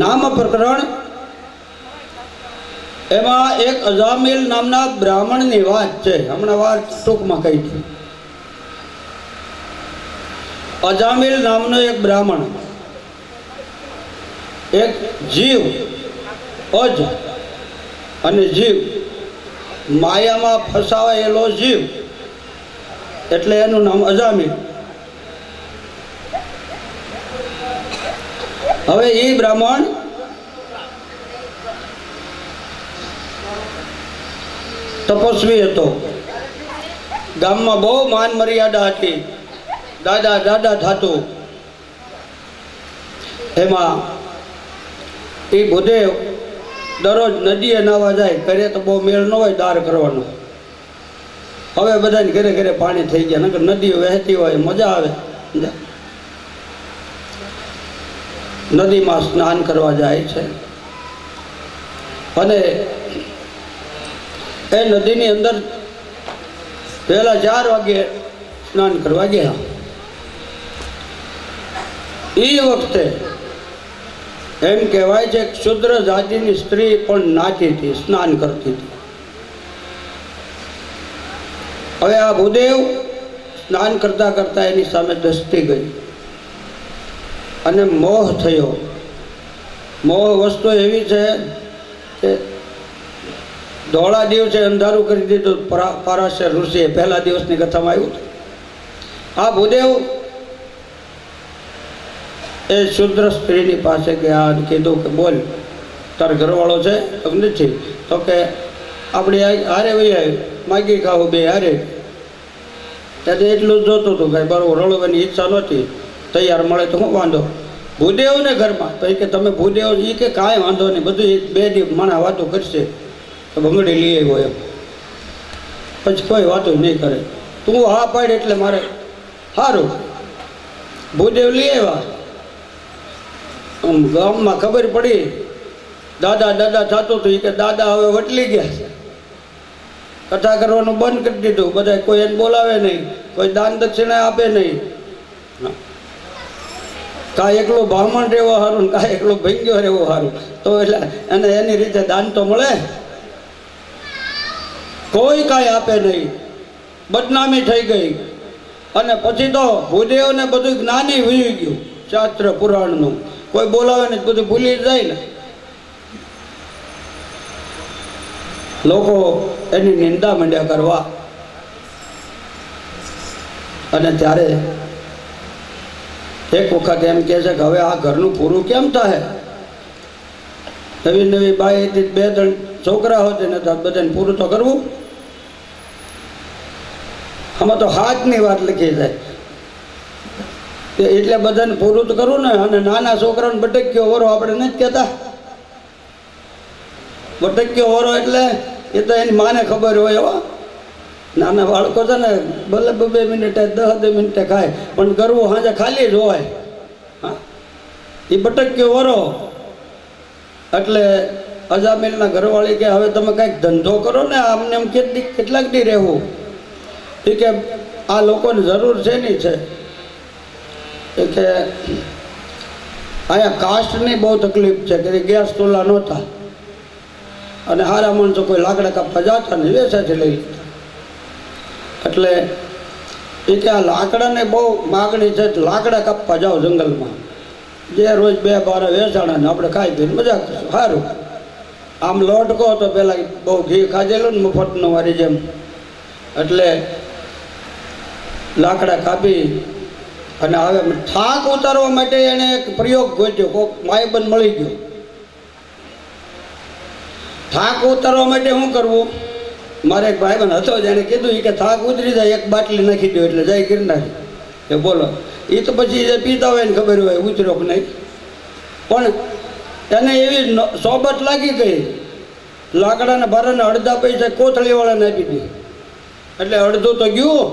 નામ પ્રકરણ એમાં એક અજામિલ નામના બ્રાહ્મણની વાત છે. હમણાં વાત ટૂંકમાં કહી હતી. અજામિલ નામનો એક બ્રાહ્મણ, એક જીવ, અજ અને જીવ, માયામાં ફસાવાયેલો જીવ, એટલે એનું નામ અજામિલ. હવે એ બ્રાહ્મણ તપસ્વી હતો. ગામમાં બહુ માન મર્યાદા હતી, દાદા દાદા થતું. એમાં એ ભૂદેવ દરરોજ નદીએ નાવા જાય. ઘરે તો બહુ મેળ ન હોય દાર કરવાનો. હવે બધાને ઘરે ઘરે પાણી થઈ ગયા, નકર નદીઓ વહેતી હોય મજા આવે. નદીમાં સ્નાન કરવા જાય છે અને એ નદીની અંદર પહેલા 4 વાગે સ્નાન કરવા ગયા. એ વખતે એમ કહેવાય છે કે શુદ્ર જાતિની સ્ત્રી પણ નાચી હતી, સ્નાન કરતી હતી. હવે આ ભૂદેવ સ્નાન કરતા કરતા એની સામે દસતી ગઈ અને મોહ થયો. મોહ વસ્તુ એવી છે કે ધોળા દિવસે અંધારું કરી દીધું. પરાશર ઋષિએ પહેલા દિવસની કથામાં આવ્યું હતું. આ ભૂદેવ એ શુદ્ર સ્ત્રીની પાસે ગયા અને કીધું કે બોલ, તારો ઘરવાળો છે? તો નથી. તો કે આપણે હારે વૈયા માગી ખાવું બે હારે. ત્યારે એટલું જ જોતું હતું, કાંઈ બરાબર રળવાની ઈચ્છા નહોતી. તૈયાર મળે તો શું વાંધો? ભૂદેવને ઘરમાં તો એ કે તમે ભૂદેવ, એ કે કાંઈ વાંધો નહીં, બધું 2 દિવસ માણા વાતો કરશે. તો ભંગડી લઈ આવ્યો એમ. પછી કોઈ વાતો નહીં કરે. તું હા પાડ એટલે મારે સારું. ભૂદેવ લઈ આવ્યા. ગામમાં ખબર પડી, દાદા દાદા થતું હતું. એ કે દાદા હવે વટલી ગયા છે, કથા કરવાનું બંધ કરી દીધું. બધા કોઈ એને બોલાવે નહીં, કોઈ દાન દક્ષિણા આપે નહીં. કાંઈ એકલો બ્રાહ્મણ રહેવો સારું, કાંઈ એકલો ભંગ્યો રહેવો સારું. તો એટલે એને એની રીતે દાન તો મળે. કોઈ કાંઈ આપે નહીં, બદનામી થઈ ગઈ. અને પછી તો ભૂદેવને બધું જ્ઞાની ભૂલી ગયું, શાસ્ત્ર પુરાણનું. કોઈ બોલાવે ને બધું ભૂલી જાય ને. લોકો એની નિંદા માંડ્યા કરવા. અને ત્યારે એક વખત એમ કહે છે કે હવે આ ઘરનું પૂરું કેમ થાય? નવી નવી બાઈ હતી, 2-3 છોકરા હોતે ને તો બધાને પૂરું તો કરવું. આમાં તો હાથની વાત લખી જાય એટલે બધાને પૂરું તો કરવું ને. અને નાના છોકરાને બટક્યો વરો આપણે નથી કહેતા. બટક્યો વરો એટલે એ તો એની માને ખબર હોય. એવા નાના બાળકો છે ને ભલે 2 મિનિટે 10 મિનિટે ખાય, પણ કરવું સાંજે ખાલી જ હોય. હા, એ બટક્યો વરો. એટલે અજામિલના ઘરવાળી કે હવે તમે કાંઈક ધંધો કરો ને, આમને એમ કેટલાક દી રહેવું. એ કે આ લોકોને જરૂર છે નહીં છે. એ કે અહીંયા કાસ્ટની બહુ તકલીફ છે કે ગેસ ચૂલા નહોતા અને હારા માણસો કોઈ લાકડા કાપવા જતા ને વેચાથી લઈ લીધા. એટલે એ કે આ લાકડાને બહુ માગણી છે, લાકડા કાપવા જાઓ જંગલમાં, જે રોજ 2-12 વેચાણા ને આપણે ખાઈ પીને મજા કરશું. સારું. આમ લોટકો તો પહેલાં બહુ ઘી ખાધેલું ને મફતનું મારી જેમ. એટલે લાકડા કાપી અને હવે થાક ઉતારવા માટે એણે એક પ્રયોગ ગોત્યો. કોઈક માયબંધ મળી ગયો. થાક ઉતારવા માટે શું કરવું? મારે એક ભાઈબંધ હતો જેને કીધું કે થાક ઉતરી જાય 1 બાટલી નાખી દો એટલે જાય ગિરનારી. એ બોલો, એ તો પછી જે પીતા હોય ને ખબર હોય ઉતર્યો કે નહીં. પણ એને એવી સોબત લાગી ગઈ લાકડાના ભારાને અડધા પૈસા કોથળીવાળાને આપી દીધી, એટલે અડધું તો ગયું.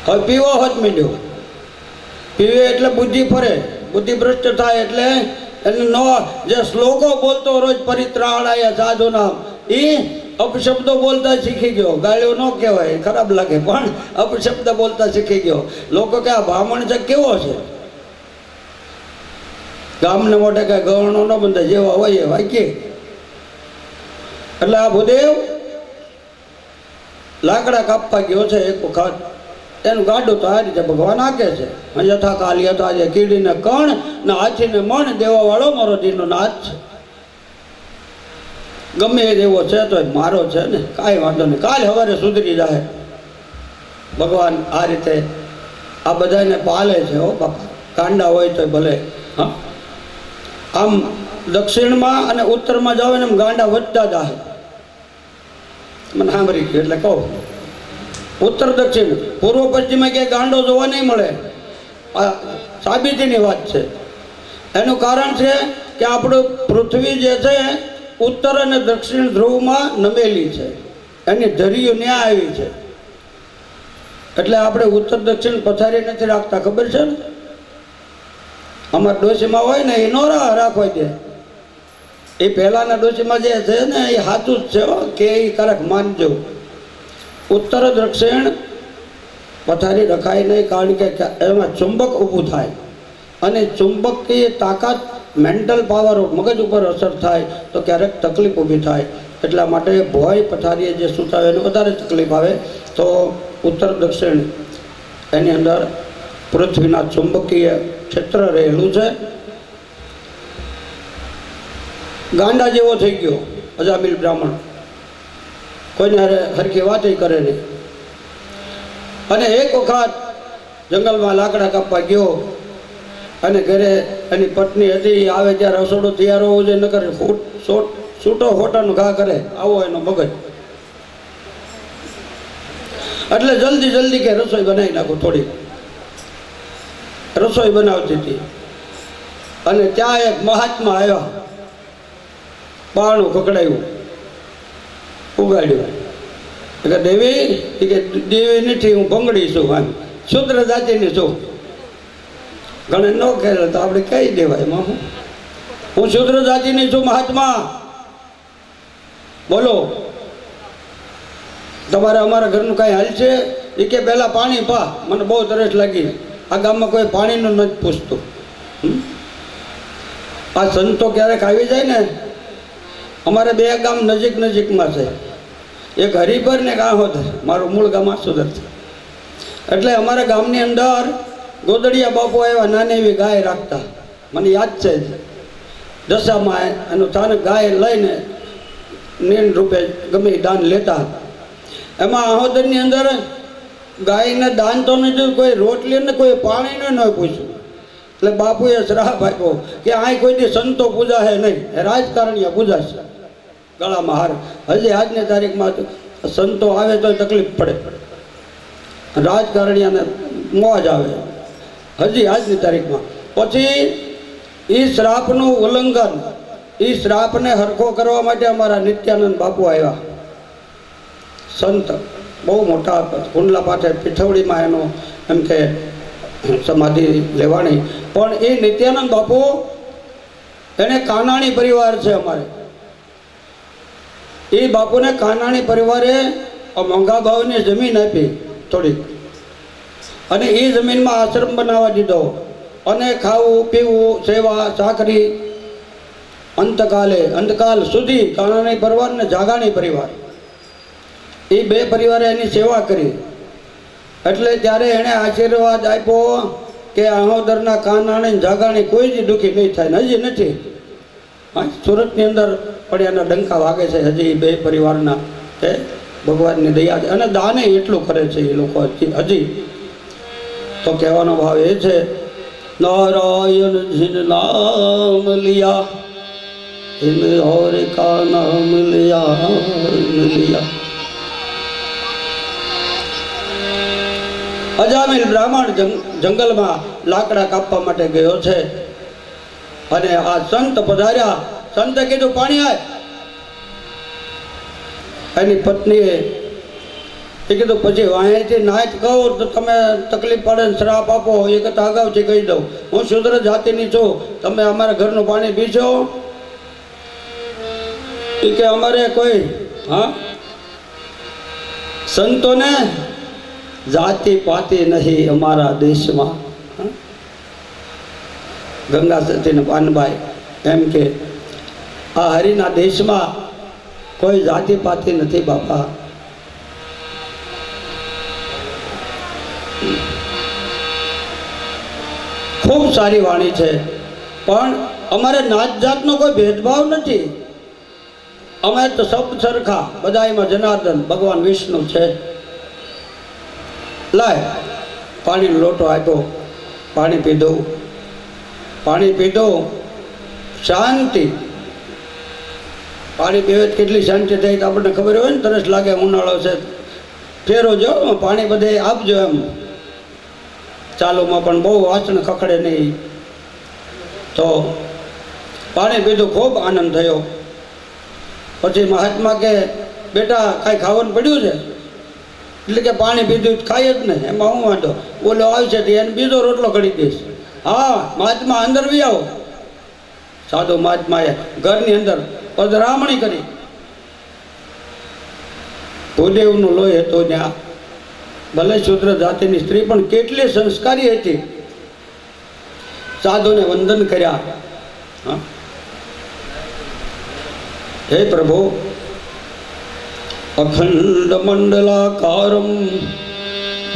હવે પીવો હોત મીડ્યો, પીવે એટલે બુદ્ધિ ફરે, બુદ્ધિ ભ્રષ્ટ થાય. એટલે એને ન જે શ્લોકો બોલતો રોજ પરિત્રાણાય સાધુના, એ અપશબ્દો બોલતા શીખી ગયો. ગાળ્યો ન કહેવાય, ખરાબ લાગે, પણ અપશબ્દ બોલતા શીખી ગયો. લોકો કે આ બ્રાહ્મણ છે કેવો છે, ગામને મોઢે કઈ ગવર્ણો ન બંધે, જેવા હોય એ વાક્ય. એટલે આ ભૂદેવ લાકડા કાપવા ગયો છે એક વખત, એનું ગાડું તો આ રીતે ભગવાન આકે છે. યથા કાલ યથા જે કીડીને કણ ને હાથીને મણ દેવા વાળો મારો દીનો નાથ છે. ગમે એ દેવો છે તો મારો છે ને, કાંઈ વાંધો નહીં, કાલ સવારે સુધરી જાય. ભગવાન આ રીતે આ બધાને પાલે છે. હો બાપા, કાંડા હોય તો ભલે. હા, આમ દક્ષિણમાં અને ઉત્તરમાં જાવ ને એમ ગાંડા વધતા જાય. મને સાંભળી ગયું એટલે કહું, ઉત્તર દક્ષિણ પૂર્વ પશ્ચિમે ક્યાંય ગાંડો જોવા નહીં મળે. આ સાબિતીની વાત છે. એનું કારણ છે કે આપણું પૃથ્વી જે છે ઉત્તર અને દક્ષિણ ધ્રુવમાં નમેલી છે, એની ધરીઓ ન્યા આવી છે. એટલે આપણે ઉત્તર દક્ષિણ પથારી નથી રાખતા, ખબર છે ને? અમારા ડોશીમાં હોય ને એ ન રાખવા દે. એ પહેલાના ડોશીમાં જે છે ને એ સાચું જ છે કે એ કારક માનજો. ઉત્તર દક્ષિણ પથારી રખાય નહીં, કારણ કે એમાં ચુંબક ઊભું થાય અને ચુંબકીય તાકાત, મેન્ટલ પાવર મગજ ઉપર અસર થાય તો ક્યારેક તકલીફ ઊભી થાય. એટલા માટે ભોય પથારીએ જે સૂતા એને વધારે તકલીફ આવે. તો ઉત્તર દક્ષિણ એની અંદર પૃથ્વીના ચુંબકીય ક્ષેત્ર રહેલું છે. ગાંડા જેવો થઈ ગયો અજામિલ બ્રાહ્મણ, કોઈને હરખી વાત કરે નહીં. અને એક વખત જંગલમાં લાકડા કાપવા ગયો અને ઘરે એની પત્ની હતી. આવે ત્યારે રસોડું તૈયાર હોવું જોઈએ, ન કરે છૂટો ખોટાનું ઘા કરે, આવો એનો મગજ. એટલે જલ્દી કે રસોઈ બનાવી નાખો. થોડી રસોઈ બનાવતી હતી અને ત્યાં એક મહાત્મા આવ્યા, બારણું ખકડાયું, ઉગાડ્યું. કે દેવી, કે દેવી નથી, હું ભંગડી છું, આમ શુદ્ર જાતિની છું. ઘણે ન કહે તો આપણે કહી દેવાય, એમાં હું શુદ્ર જાતિની છું. મહાત્મા બોલો, તમારે અમારા ઘરનું કાંઈ હાલ છે? એ કે પહેલાં પાણી પા, મને બહુ તરસ લાગી. આ ગામમાં કોઈ પાણીનું નથી પૂછતું. આ સંતો ક્યારેક આવી જાય ને, અમારે બે ગામ નજીકમાં છે, એક હરિપર ને એક આહોદર. મારું મૂળ ગામ આસોદર છે. એટલે અમારા ગામની અંદર ગોદડિયા બાપુ આવ્યા, નાની એવી ગાય રાખતા, મને યાદ છે. દશામાં એનું સ્થાનક ગાય લઈને નીણ રૂપે ગમે દાન લેતા. એમાં આહોદરની અંદર ગાયને દાન તો નથી, કોઈ રોટલી ને કોઈ પાણીને ન પૂછ્યું. એટલે બાપુએ શ્રાપ આપ્યો કે આ કોઈથી સંતો પૂજા હે નહીં, રાજકારણીયા પૂજા છે. ગળામાં હાર. હજી આજની તારીખમાં સંતો આવે તો તકલીફ પડે, રાજકારણીયાને મોજ આવે હજી આજની તારીખમાં. પછી એ શ્રાપનું ઉલ્લંઘન, એ શ્રાપને હરખો કરવા માટે અમારા નિત્યાનંદ બાપુ આવ્યા. સંત બહુ મોટા, કુંડલા પાઠે પીઠવડીમાં એનો એમ કે સમાધિ લેવાની. પણ એ નિત્યાનંદ બાપુ એને કાનાણી પરિવાર છે અમારે. એ બાપુને કાનાણી પરિવારે મોંઘા ભાવની જમીન આપી થોડીક, અને એ જમીનમાં આશ્રમ બનાવવા દીધો. અને ખાવું પીવું, સેવા ચાકરી, અંતકાલ સુધી કાનાણી પરિવાર ને જાગાણી પરિવાર, એ બે પરિવારે એની સેવા કરી. એટલે ત્યારે એણે આશીર્વાદ આપ્યો કે આહોદરના કાનાણી જાગાણી કોઈ જ દુઃખી નહીં થાય. હજી નથી, સુરતની અંદર પણ એના ડંકા વાગે છે હજી બે પરિવારના. કે ભગવાનની દયા છે અને દાને એટલું કરે છે એ લોકો હજી. તો કહેવાનો ભાવ એ છે, નારાયણ જીન નામ લિયા, ઇન और का नाम लिया. અજામિલ બ્રાહ્મણ જંગલમાં લાકડા કાપવા માટે ગયો છે અને આ સંત પધાર્યા. સંતે કીધું પાણી આય. એની પત્નીએ એ કીધું પછી અહીંથી નાયત કહું તો તમે તકલીફ પડે ને શ્રાપ આપો, એ કરતાં અગાઉથી કહી દઉં હું શુદ્ર જાતિની છું, તમે અમારા ઘરનું પાણી પીશો? એ કે અમારે કોઈ સંતોને જાતિ પાતિ નહીં અમારા દેશમાં. ગંગા સતી ને પાનભાઈ એમ કે આ હરિના દેશમાં કોઈ જાતિ પાતિ નથી બાપા. ખૂબ સારી વાણી છે, પણ અમારે નાત જાતનો કોઈ ભેદભાવ નથી. અમે તો સબ સરખા, બધા એમાં જનાર્દન ભગવાન વિષ્ણુ છે. લાય પાણીનો લોટો આપ્યો, પાણી પીધું. પાણી પીધું, શાંતિ. પાણી પીવે કેટલી શાંતિ થઈ તો આપણને ખબર હોય ને, તરસ લાગે, ઉનાળો છે, ફેરો જો પાણી બધે આપજો એમ. ચાલુમાં પણ બહુ વાસણ ખખડે નહીં. તો પાણી પીધું, ખૂબ આનંદ થયો. પછી મહાત્મા કે બેટા કાંઈ ખાવાનું પડ્યું છે? એટલે કે પાણી પીધું ખાઈ જ ને, એમાં હું વાંધો, બોલો આવશે તો એને બીજો રોટલો ઘડી દઈશ. હા મહાત્મા અંદર બી આવો. સાધુ મહાત્માએ ઘરની અંદર પધરામણી કરી. ભૂદેવનું લોહી હતું ત્યાં. ભલે શુદ્ર જાતિની સ્ત્રી પણ કેટલી સંસ્કારી હતી. સાધુને વંદન કર્યા. હે પ્રભુ, અખંડ મંડલાકારમ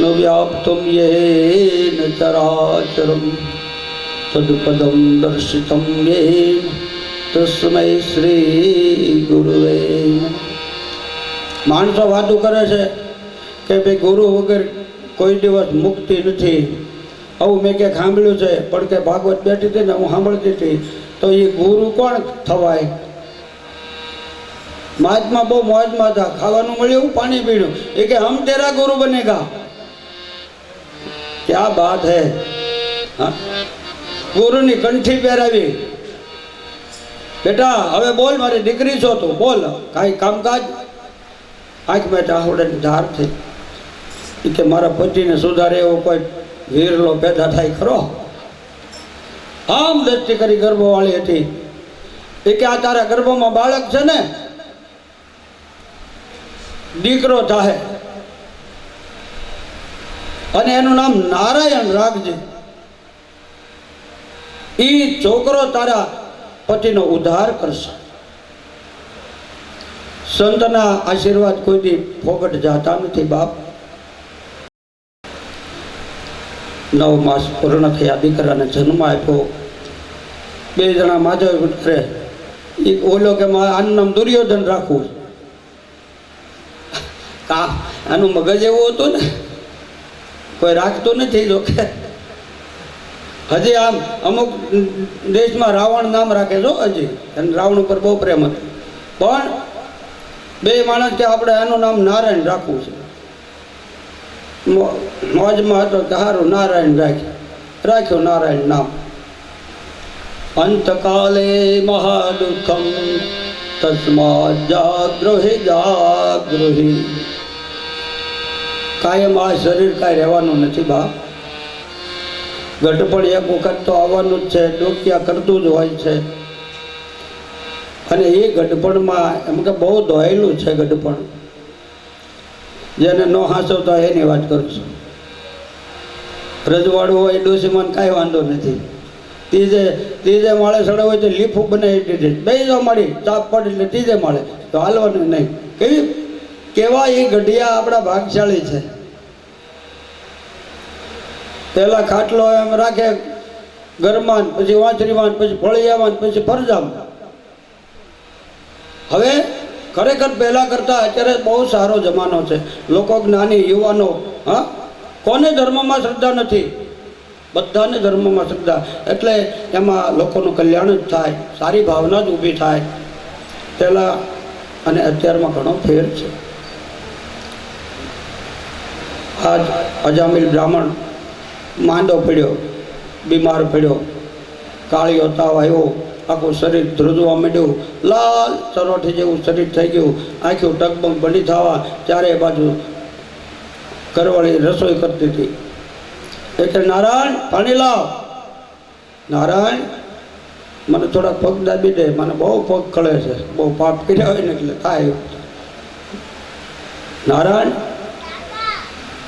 ન વ્યાપ્તમ યેન ચરાચરમ તદપદમ દર્શિતમ યેન તસ્મૈ શ્રી ગુરુવે. માણસો વાતું કરે છે કે ભાઈ ગુરુ વગર કોઈ દિવસ મુક્તિ નથી. આવું મેં ક્યાંક સાંભળ્યું છે, પણ કે ભાગવત બેઠી હતી ને હું સાંભળતી હતી. તો એ ગુરુ કોણ થવાય? મહાત્મા બહુ મોજમાં હતા, ખાવાનું મળ્યું, પાણી પીણું. એ કે હમ તેરા ગુરુ બનેગા. ક્યાં બાત હે. હા, ગુરુની કંઠી પહેરાવી. બેટા હવે બોલ, મારી દીકરી છો તું, બોલ કાંઈ કામકાજ. આંખ મેં આવડે ધાર થઈ. એ કે મારા પતિને સુધારે એવો કોઈ વીરલો પેદા થાય ખરો? આમ દસ્તી કરી ગર્ભવાળી હતી. એ કે આ તારા ગર્ભમાં બાળક છે ને, દીકરો થાય, અને એનું નામ નારાયણ રાખજે. એ છોકરો તારા પતિનો ઉદ્ધાર કરશે. સંતના આશીર્વાદ કોઈથી ફોગટ જતા નથી બાપ. 9 માસ પૂર્ણ થયા, દીકરાને જન્મ આપ્યો. 2 જણા માધવ કરે. એ ઓલો કે આનું નામ દુર્યોધન રાખવું. આનું મગજ એવું હતું ને, કોઈ રાખતું નથી. જોકે હજી આમ અમુક દેશમાં રાવણ નામ રાખે છો હજી, અને રાવણ ઉપર બહુ પ્રેમ હતો. પણ 2 માણસ કે આપણે આનું નામ નારાયણ રાખવું છે. મોજમાં હતો કે સારું નારાયણ રાખ્યું નારાયણ નામ. અંતકાલે મહાદુઃખમ તસ્માત જાગૃહિ જાગૃહિ. કાયમ આ શરીર કાંઈ રહેવાનું નથી બાપ. ગઢપણ એક વખત તો આવવાનું જ છે, ડોકિયા કરતું જ હોય છે. અને એ ગઢપણમાં એમ કે બહુ દોયેલું છે ગઢપણ. જેને ન હાંસવતા એની વાત કરું છું. રજવાડું હોય ડોસીમાં કાંઈ વાંધો નથી. ત્રીજે માળે સડે હોય તો લીફું બનાવી દીધી, બે જો મળી ચાપ પડી એટલે ત્રીજે માળે તો હાલવાનું નહીં. કેવા એ ગઢિયા આપણા ભાગશાળી છે. પહેલા ખાટલો એમ રાખે ઘરમાં, પછી વાંચરીમાં, પછી ફળિયામાં, પછી ફરજામાં. હવે ખરેખર પહેલા કરતા અત્યારે બહુ સારો જમાનો છે. લોકો જ્ઞાની યુવાનો, હા, કોને ધર્મમાં શ્રદ્ધા નથી? બધાને ધર્મમાં શ્રદ્ધા. એટલે એમાં લોકોનું કલ્યાણ જ થાય, સારી ભાવના જ ઊભી થાય. પહેલાં અને અત્યારમાં ઘણો ફેર છે. આજ અજામિલ બ્રાહ્મણ માંદો પડ્યો, બીમાર પડ્યો, કાળિયો તાવ આવ્યો, આખું શરીર ધ્રુજવા માંડ્યું, લાલ ચરોઠી જેવું શરીર થઈ ગયું, આખું ટકબંગ બની થવા. ચારે બાજુ ઘરવાળી રસોઈ કરતી હતી. એટલે નારાયણ પાણી લાવ, નારાયણ મને થોડાક પગ દાબી દે, મને બહુ પગ કળે છે, બહુ પાપ કર્યા હોય ને એટલે થાય. નારાયણ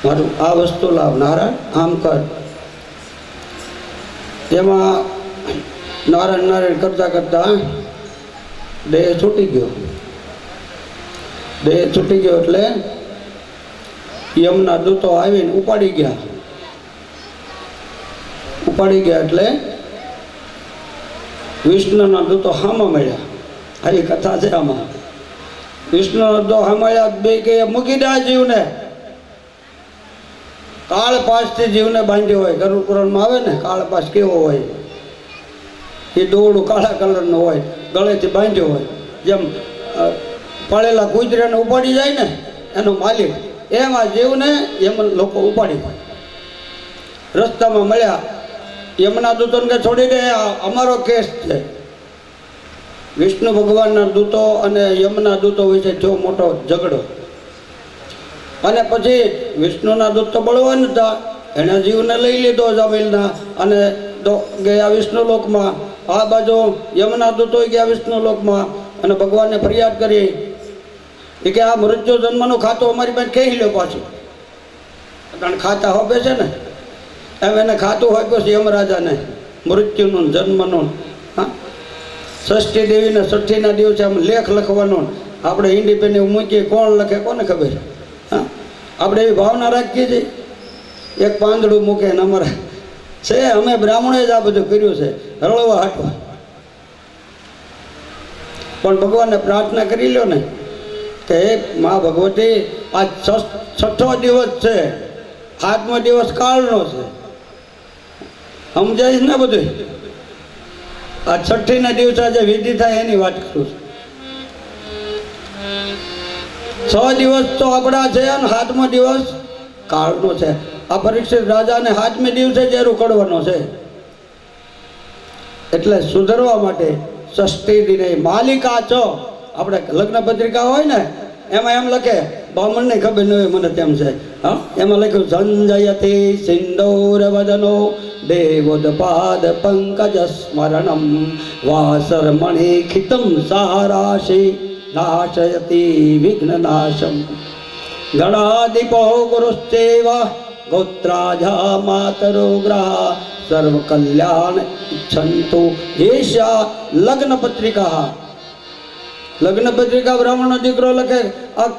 મારું આ વસ્તુ લાવ, નારાયણ આમ કર. એમાં નારાયણ નારાયણ કરતા કરતા દેહ છૂટી ગયો. દેહ છૂટી ગયો એટલે યમના દૂતો આવીને ઉપાડી ગયા. ઉપાડી ગયા એટલે વિષ્ણુના દૂતો હામાં મળ્યા. આવી કથા છે આમાં. વિષ્ણુના દૂતો હામાળ્યા, બે કે મૂકી દે જીવને. કાળ પાસથી જીવને બાંધ્યો હોય. ગરુડ પુરાણમાં આવે ને કાળ પાસ કેવો હોય, એ દોરડું કાળા કલરનું હોય, ગળેથી બાંધ્યો હોય. જેમ પડેલા કૂતરાને ઉપાડી જાય ને એનો માલિક, એમ આ જીવને એમ લોકો ઉપાડી જાય. રસ્તામાં મળ્યા. યમના દૂતોને કે છોડી દે, અમારો કેસ છે. વિષ્ણુ ભગવાનના દૂતો અને યમના દૂતો વિશે જો મોટો ઝઘડો. અને પછી વિષ્ણુના દૂત તો બળવાન હતા, એના જીવને લઈ લીધો જમીલના અને ગયા વિષ્ણુ લોકમાં. આ બાજુ યમના દૂતો ગયા વિષ્ણુ લોકમાં અને ભગવાનને ફરિયાદ કરી કે આ મૃત્યુ જન્મનું ખાતું અમારી પાસે કહી લ્યો પાછું. કારણ ખાતા હોપે છે ને એમ એને ખાતું હોય પછી યમરાજાને મૃત્યુનું જન્મનું. હા, ષષ્ઠી દેવીને ષષ્ઠીના દિવસે આમ લેખ લખવાનો આપણે ઇન્ડિપેન્ડન્ટ મૂકીએ, કોણ લખે કોને ખબર. હા, આપણે એવી ભાવના રાખીએ છીએ. એક પાંદડું મૂકે ને અમારે છે, અમે બ્રાહ્મણોએ જ આ બધું કર્યું છે રળવા હાટવા. પણ ભગવાનને પ્રાર્થના કરી લ્યો ને કે હે મા ભગવતી, આ 6ઠો દિવસ છે, 7મો દિવસ કાળનો છે. સમજાય ને બધું. આ 6ઠીના દિવસે જે વિધિ થાય એની વાત કરું છું. 6 દિવસ તો આપણા છે અને 7મો દિવસ કાળનો છે. આ પરીક્ષિત રાજાને 7મે દિવસે જ એરું કડવાનો છે. એટલે સુધરવા માટે ષષ્ઠી દિને માલિકા છો. આપણે લગ્ન પત્રિકા હોય ને એમાં એમ લખે, બ્રાહ્મણને ખબર ન હોય મને તેમ છે. હા, એમાં લખ્યું સંજયતી સિંદૂર વદનો દેવોદપાદ પંકજ સ્મરણમ વાસરમણિ ખિતમ સારાશી નાશયતી વિઘ્ન નાશમ ગણાદીપો ગુરુશ્ચેવ ગોત્રાજા માતરો ગ્રહ સર્વ કલ્યાણ ઈચ્છંતુ એશા લગ્ન પત્રિકા. લગ્ન પત્રિકા બ્રાહ્મણનો દીકરો લખે, આ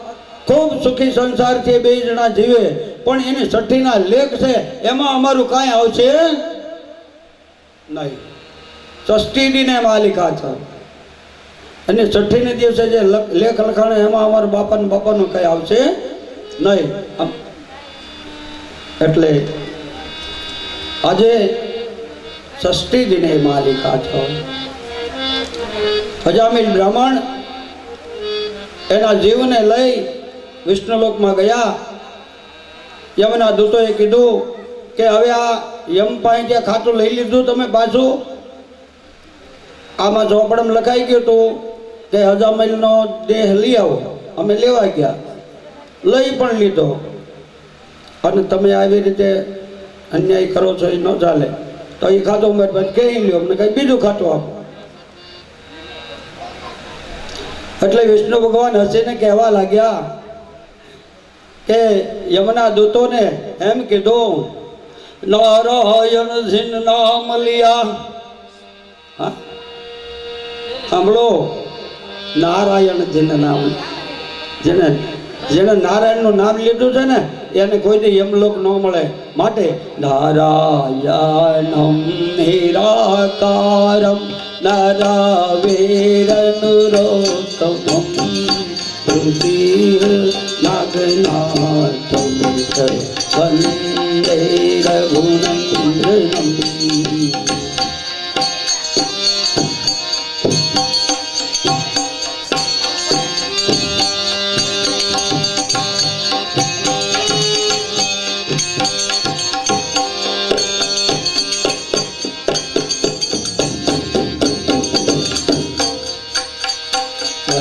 ખૂબ સુખી સંસારથી 2 જણા જીવે, પણ એની 6ઠીના લેખ છે એમાં અમારું કાંઈ આવશે નહીં. ષષ્ઠી દિને માલિકા છે અને 6ઠીને દિવસે જે લેખ લખાણે એમાં અમારા બાપાનું કંઈ આવશે નહીં. એટલે આજે ષષ્ઠી દિને માલિકા છો. અજામિલ બ્રાહ્મણ એના જીવને લઈ વિષ્ણુલોકમાં ગયા. યમના દૂતોએ કીધું કે હવે આ યમ પાસે ત્યાં ખાતું લઈ લીધું તમે પાછું. આમાં ચોપડમાં લખાઈ ગયું હતું કે અજામિલનો દેહ લઈ આવો. અમે લેવા ગયા, લઈ પણ લીધો. અને તમે આવી રીતે અન્યાય કરો છો એ ન ચાલે. તો એ ખાતું મારી પાસે કહી લ્યો, અમને કંઈ બીજું ખાતું આપો. એટલે વિષ્ણુ ભગવાન હસીને કહેવા લાગ્યા કે યમના દૂતોને એમ કીધું, નારાયણ જીન નામ લિયા. હા, સાંભળો, નારાયણ જીન નામ. જેને નારાયણનું નામ લીધું છે ને એને કોઈને યમલોક ન મળે. માટે નારાયણમ નિરાકારમ નરવેરનુરોત્તમમ નાગનાથમ વંદે રઘુનંદનમ.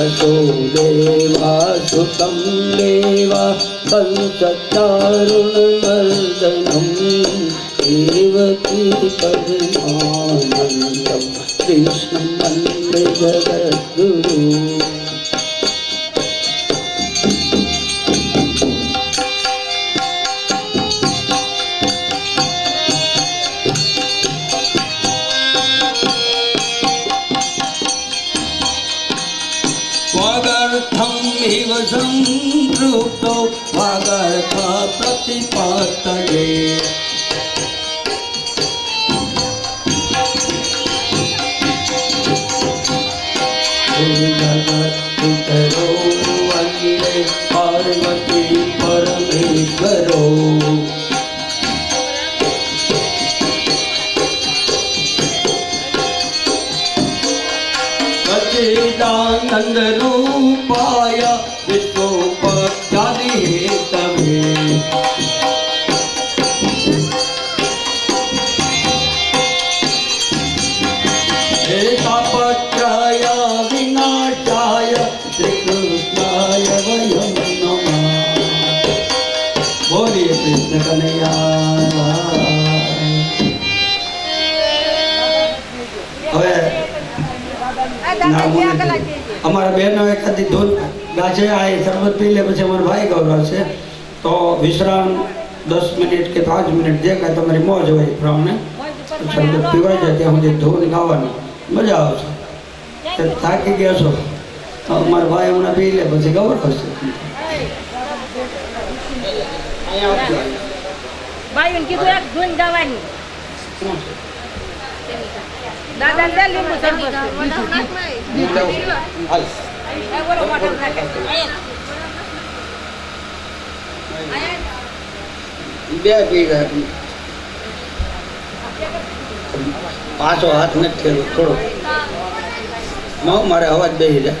वसुदेवा सुतं देवा कंसचारुणमर्दनं देवकी परमानन्दं कृष्णं वन्दे जगद्गुरुम्। वागर्थं इव सम्पृक्तो वागर्थ प्रतिपत्तये जगत्पितरो वन्दे पार्वती परमेश्वरो। सच्चिदानंद रूपाय विश्वोपत्यादि हेतवे तापत्रय विनाशाय श्रीकृष्णाय वयं नमः। बोलिए कृष्ण कन्हैया। હવે અમારા બહેનો એકાદી ધૂન ગાશે આ શરબત પી લે પછી અમારા ભાઈ ગૌરવ છે તો વિશ્રામ 10 મિનિટ કે 5 મિનિટ જે કાંઈ તમારી મોજ હોય એ પ્રમાણે શરબત પીવાય જાય ત્યાં સુધી ધૂન ગાવાની મજા આવશે. થાકી ગયા છો તો અમારા ભાઈ હમણાં પી લે પછી ગૌરવ છે. ભાઈ કીધું એક ધૂન ગાવાની દાદા દે લીંબુ શરબત બે પી ગયા પાછો હાથ નથી થયેલો થોડો મારે અવાજ બેસી જાય.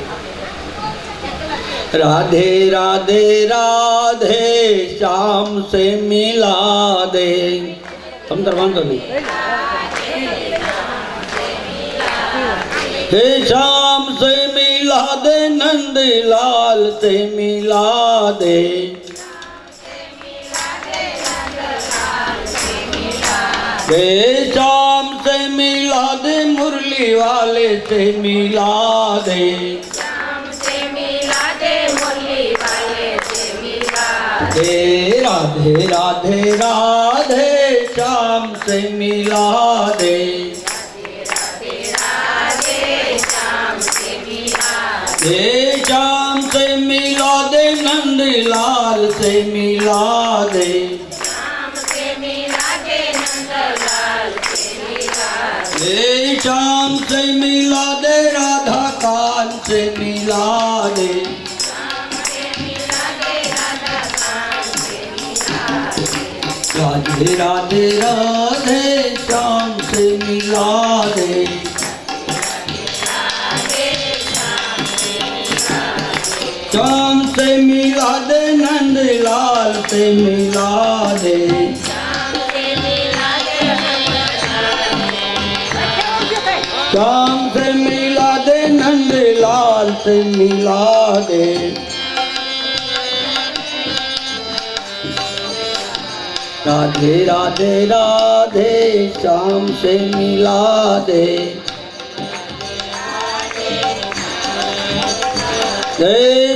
राधे राधे राधे श्याम से मिला दे. तम तर वांधो नहीं. हे श्याम से मिला दे नंद लाल से मिला दे. हे श्याम से मिला दे मुरली वाले से मिला दे. हे राधे राधे राधे श्याम से मिला दे. हे श्याम से मिला दे नंद लाल से मिला दे. हे श्याम से मिला दे राधा कान से मिला दे. राधे राधे राधे श्याम से मिला दे. श्याम से मिला दे नंद लाल से मिला दे. श्याम से मिला दे नंद लाल से मिला दे. राधे राधे राधे श्याम से मिला दे. हे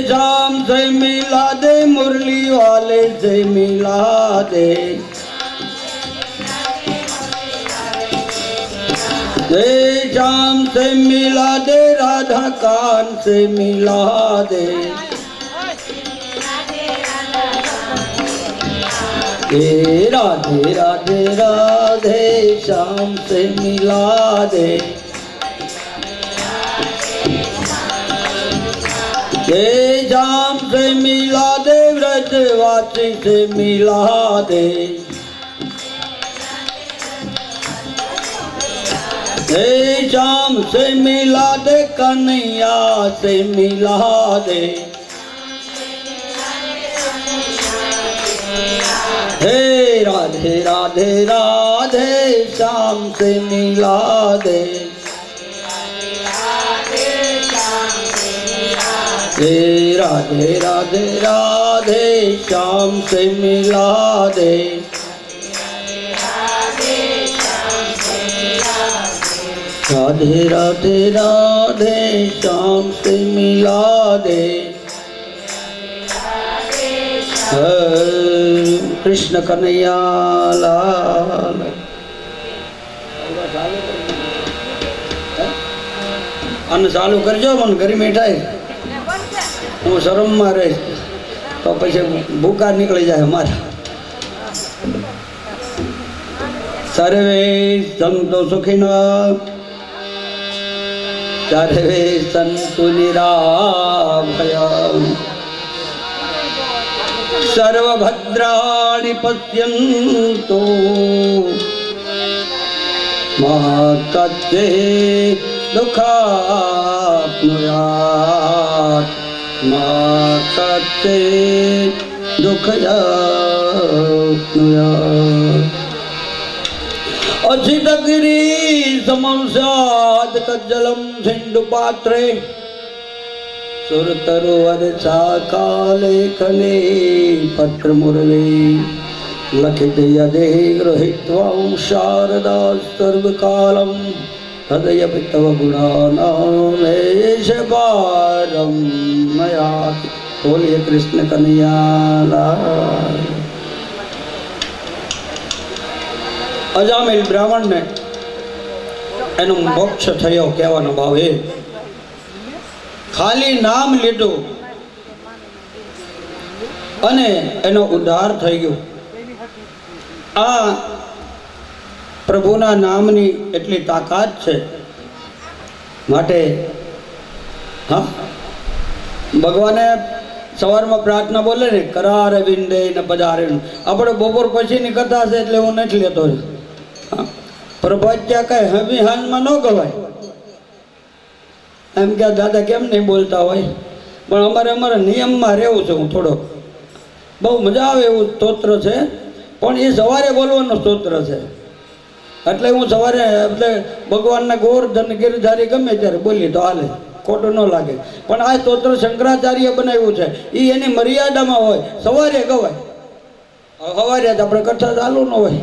श्याम से मिला दे मुरली वाले से मिला दे. हे श्याम से मिला दे राधा कान से मिला दे. हे राधे राधे राधे श्याम से मिला दे. हे श्याम से मिला दे व्रजवासी से मिला दे. हे श्याम से मिला दे कन्हैया से मिला दे. हे राधे राधे राधे श्याम से मिला दे. हे राधे राधे राधे श्याम से मिला दे, राधे राधे राधे श्याम से मिला दे, कृष्ण कन्हैया लाल। અને ચાલુ કરજો, મને ગરમી થાય, હું શરમમાં રહીશ તો પછી ભૂકા નીકળી જાય અમારા. સર્વે સંતો સુખિનઃ, સર્વે સંતુ નિરાભયઃ, સર્વભદ્રાણિ પશ્યन्तु મા કચ્ચિत् दुःखाप्नुयात्, मा कच्चित् दुःखयाप्नुयात्। असितगिरि समं स्यात् कज्जलं सिन्धुपात्रे, सुरतरुवरशाखालेखने पत्रमुरळे, लखित यदे गृहीत्वा शारदा सर्वकालं, हृदय तव गुणानामेश पारं मयाति। बोलिए कृष्ण कन्हैया लाल। અજામિલ બ્રાહ્મણને એનો મોક્ષ થયો કહેવાનો ભાવ એ, ખાલી નામ લીધું અને એનો ઉદ્ધાર થઈ ગયો. આ પ્રભુના નામની એટલી તાકાત છે. માટે હા, ભગવાને સવારમાં પ્રાર્થના બોલે ને, કરાર વિંદે ને પધારે. આપણે બપોર પછીની કથા છે એટલે હું નથી લેતો. પ્રભાત્યા કઈ હમી હાલમાં ન ગવાય એમ કે દાદા કેમ નહીં બોલતા હોય, પણ અમારા નિયમમાં રહેવું છે. હું થોડોક બહુ મજા આવે એવું સ્તોત્ર છે, પણ એ સવારે બોલવાનું સ્તોત્ર છે. એટલે હું સવારે એટલે ભગવાનના ગોવર્ધન ગિરધારી ગમે ત્યારે બોલી તો હાલે, ખોટું ન લાગે. પણ આ સ્તોત્ર શંકરાચાર્ય બનાવ્યું છે, એ એની મર્યાદામાં હોય. સવારે ગવાય, સવારે જ આપણે કથા ચાલુ ન હોય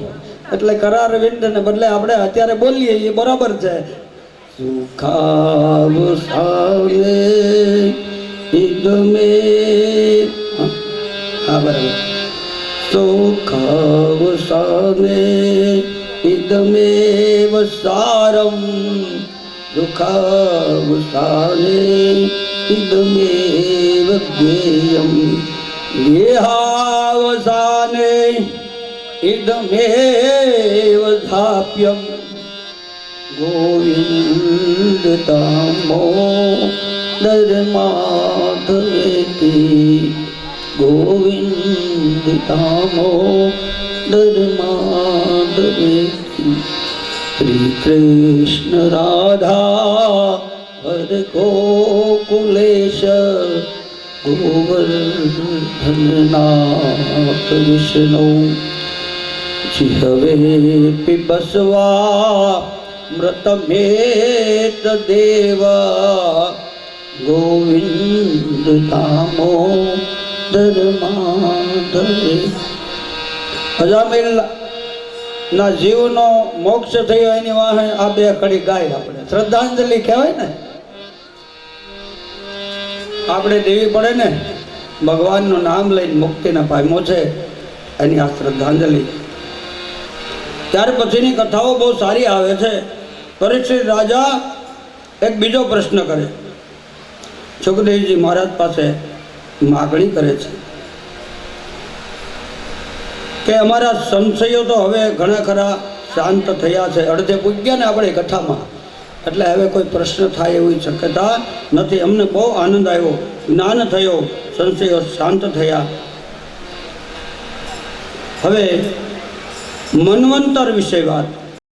એટલે કરાર વિંદને બદલે આપણે અત્યારે બોલીએ એ બરાબર છે. સુખાવસાને ઇદમે, હા બરાબર. સુખાવસાને इदमेव सारं, दुःखावसाने इदमेव ज्ञेयं, देहावसाने इदमेव धाप्यं, गोविन्द दामोदरमाधवेति, गोविन्द दामोदरमाधवेति। श्री कृष्ण राधा हर गोकुलेश, गोवर्धननाथ विष्णु, जिहवे पिबस्वा मृतमेत देव, गोविंद दामोदर माधवे। અજામિલ ના જીવનો મોક્ષ થયો એની વાહે આ બે કડી ગાય આપણે શ્રદ્ધાંજલિ કહેવાય ને, આપણે દેવી પડે ને. ભગવાનનું નામ લઈને મુક્તિને પામ્યો છે એની આ શ્રદ્ધાંજલિ. ત્યાર પછીની કથાઓ બહુ સારી આવે છે. પરીક્ષિત રાજા એક બીજો પ્રશ્ન કરે, સુખદેવજી મહારાજ પાસે માગણી કરે છે કે અમારા સંશયો તો હવે ઘણા ખરા શાંત થયા છે, અડધે પૂગ્યા ને આપણે કથામાં, એટલે હવે કોઈ પ્રશ્ન થાય એવી શક્યતા નથી. અમને બહુ આનંદ આવ્યો, જ્ઞાન થયો, સંશયો શાંત થયા. હવે મન્વંતર વિશે વાત.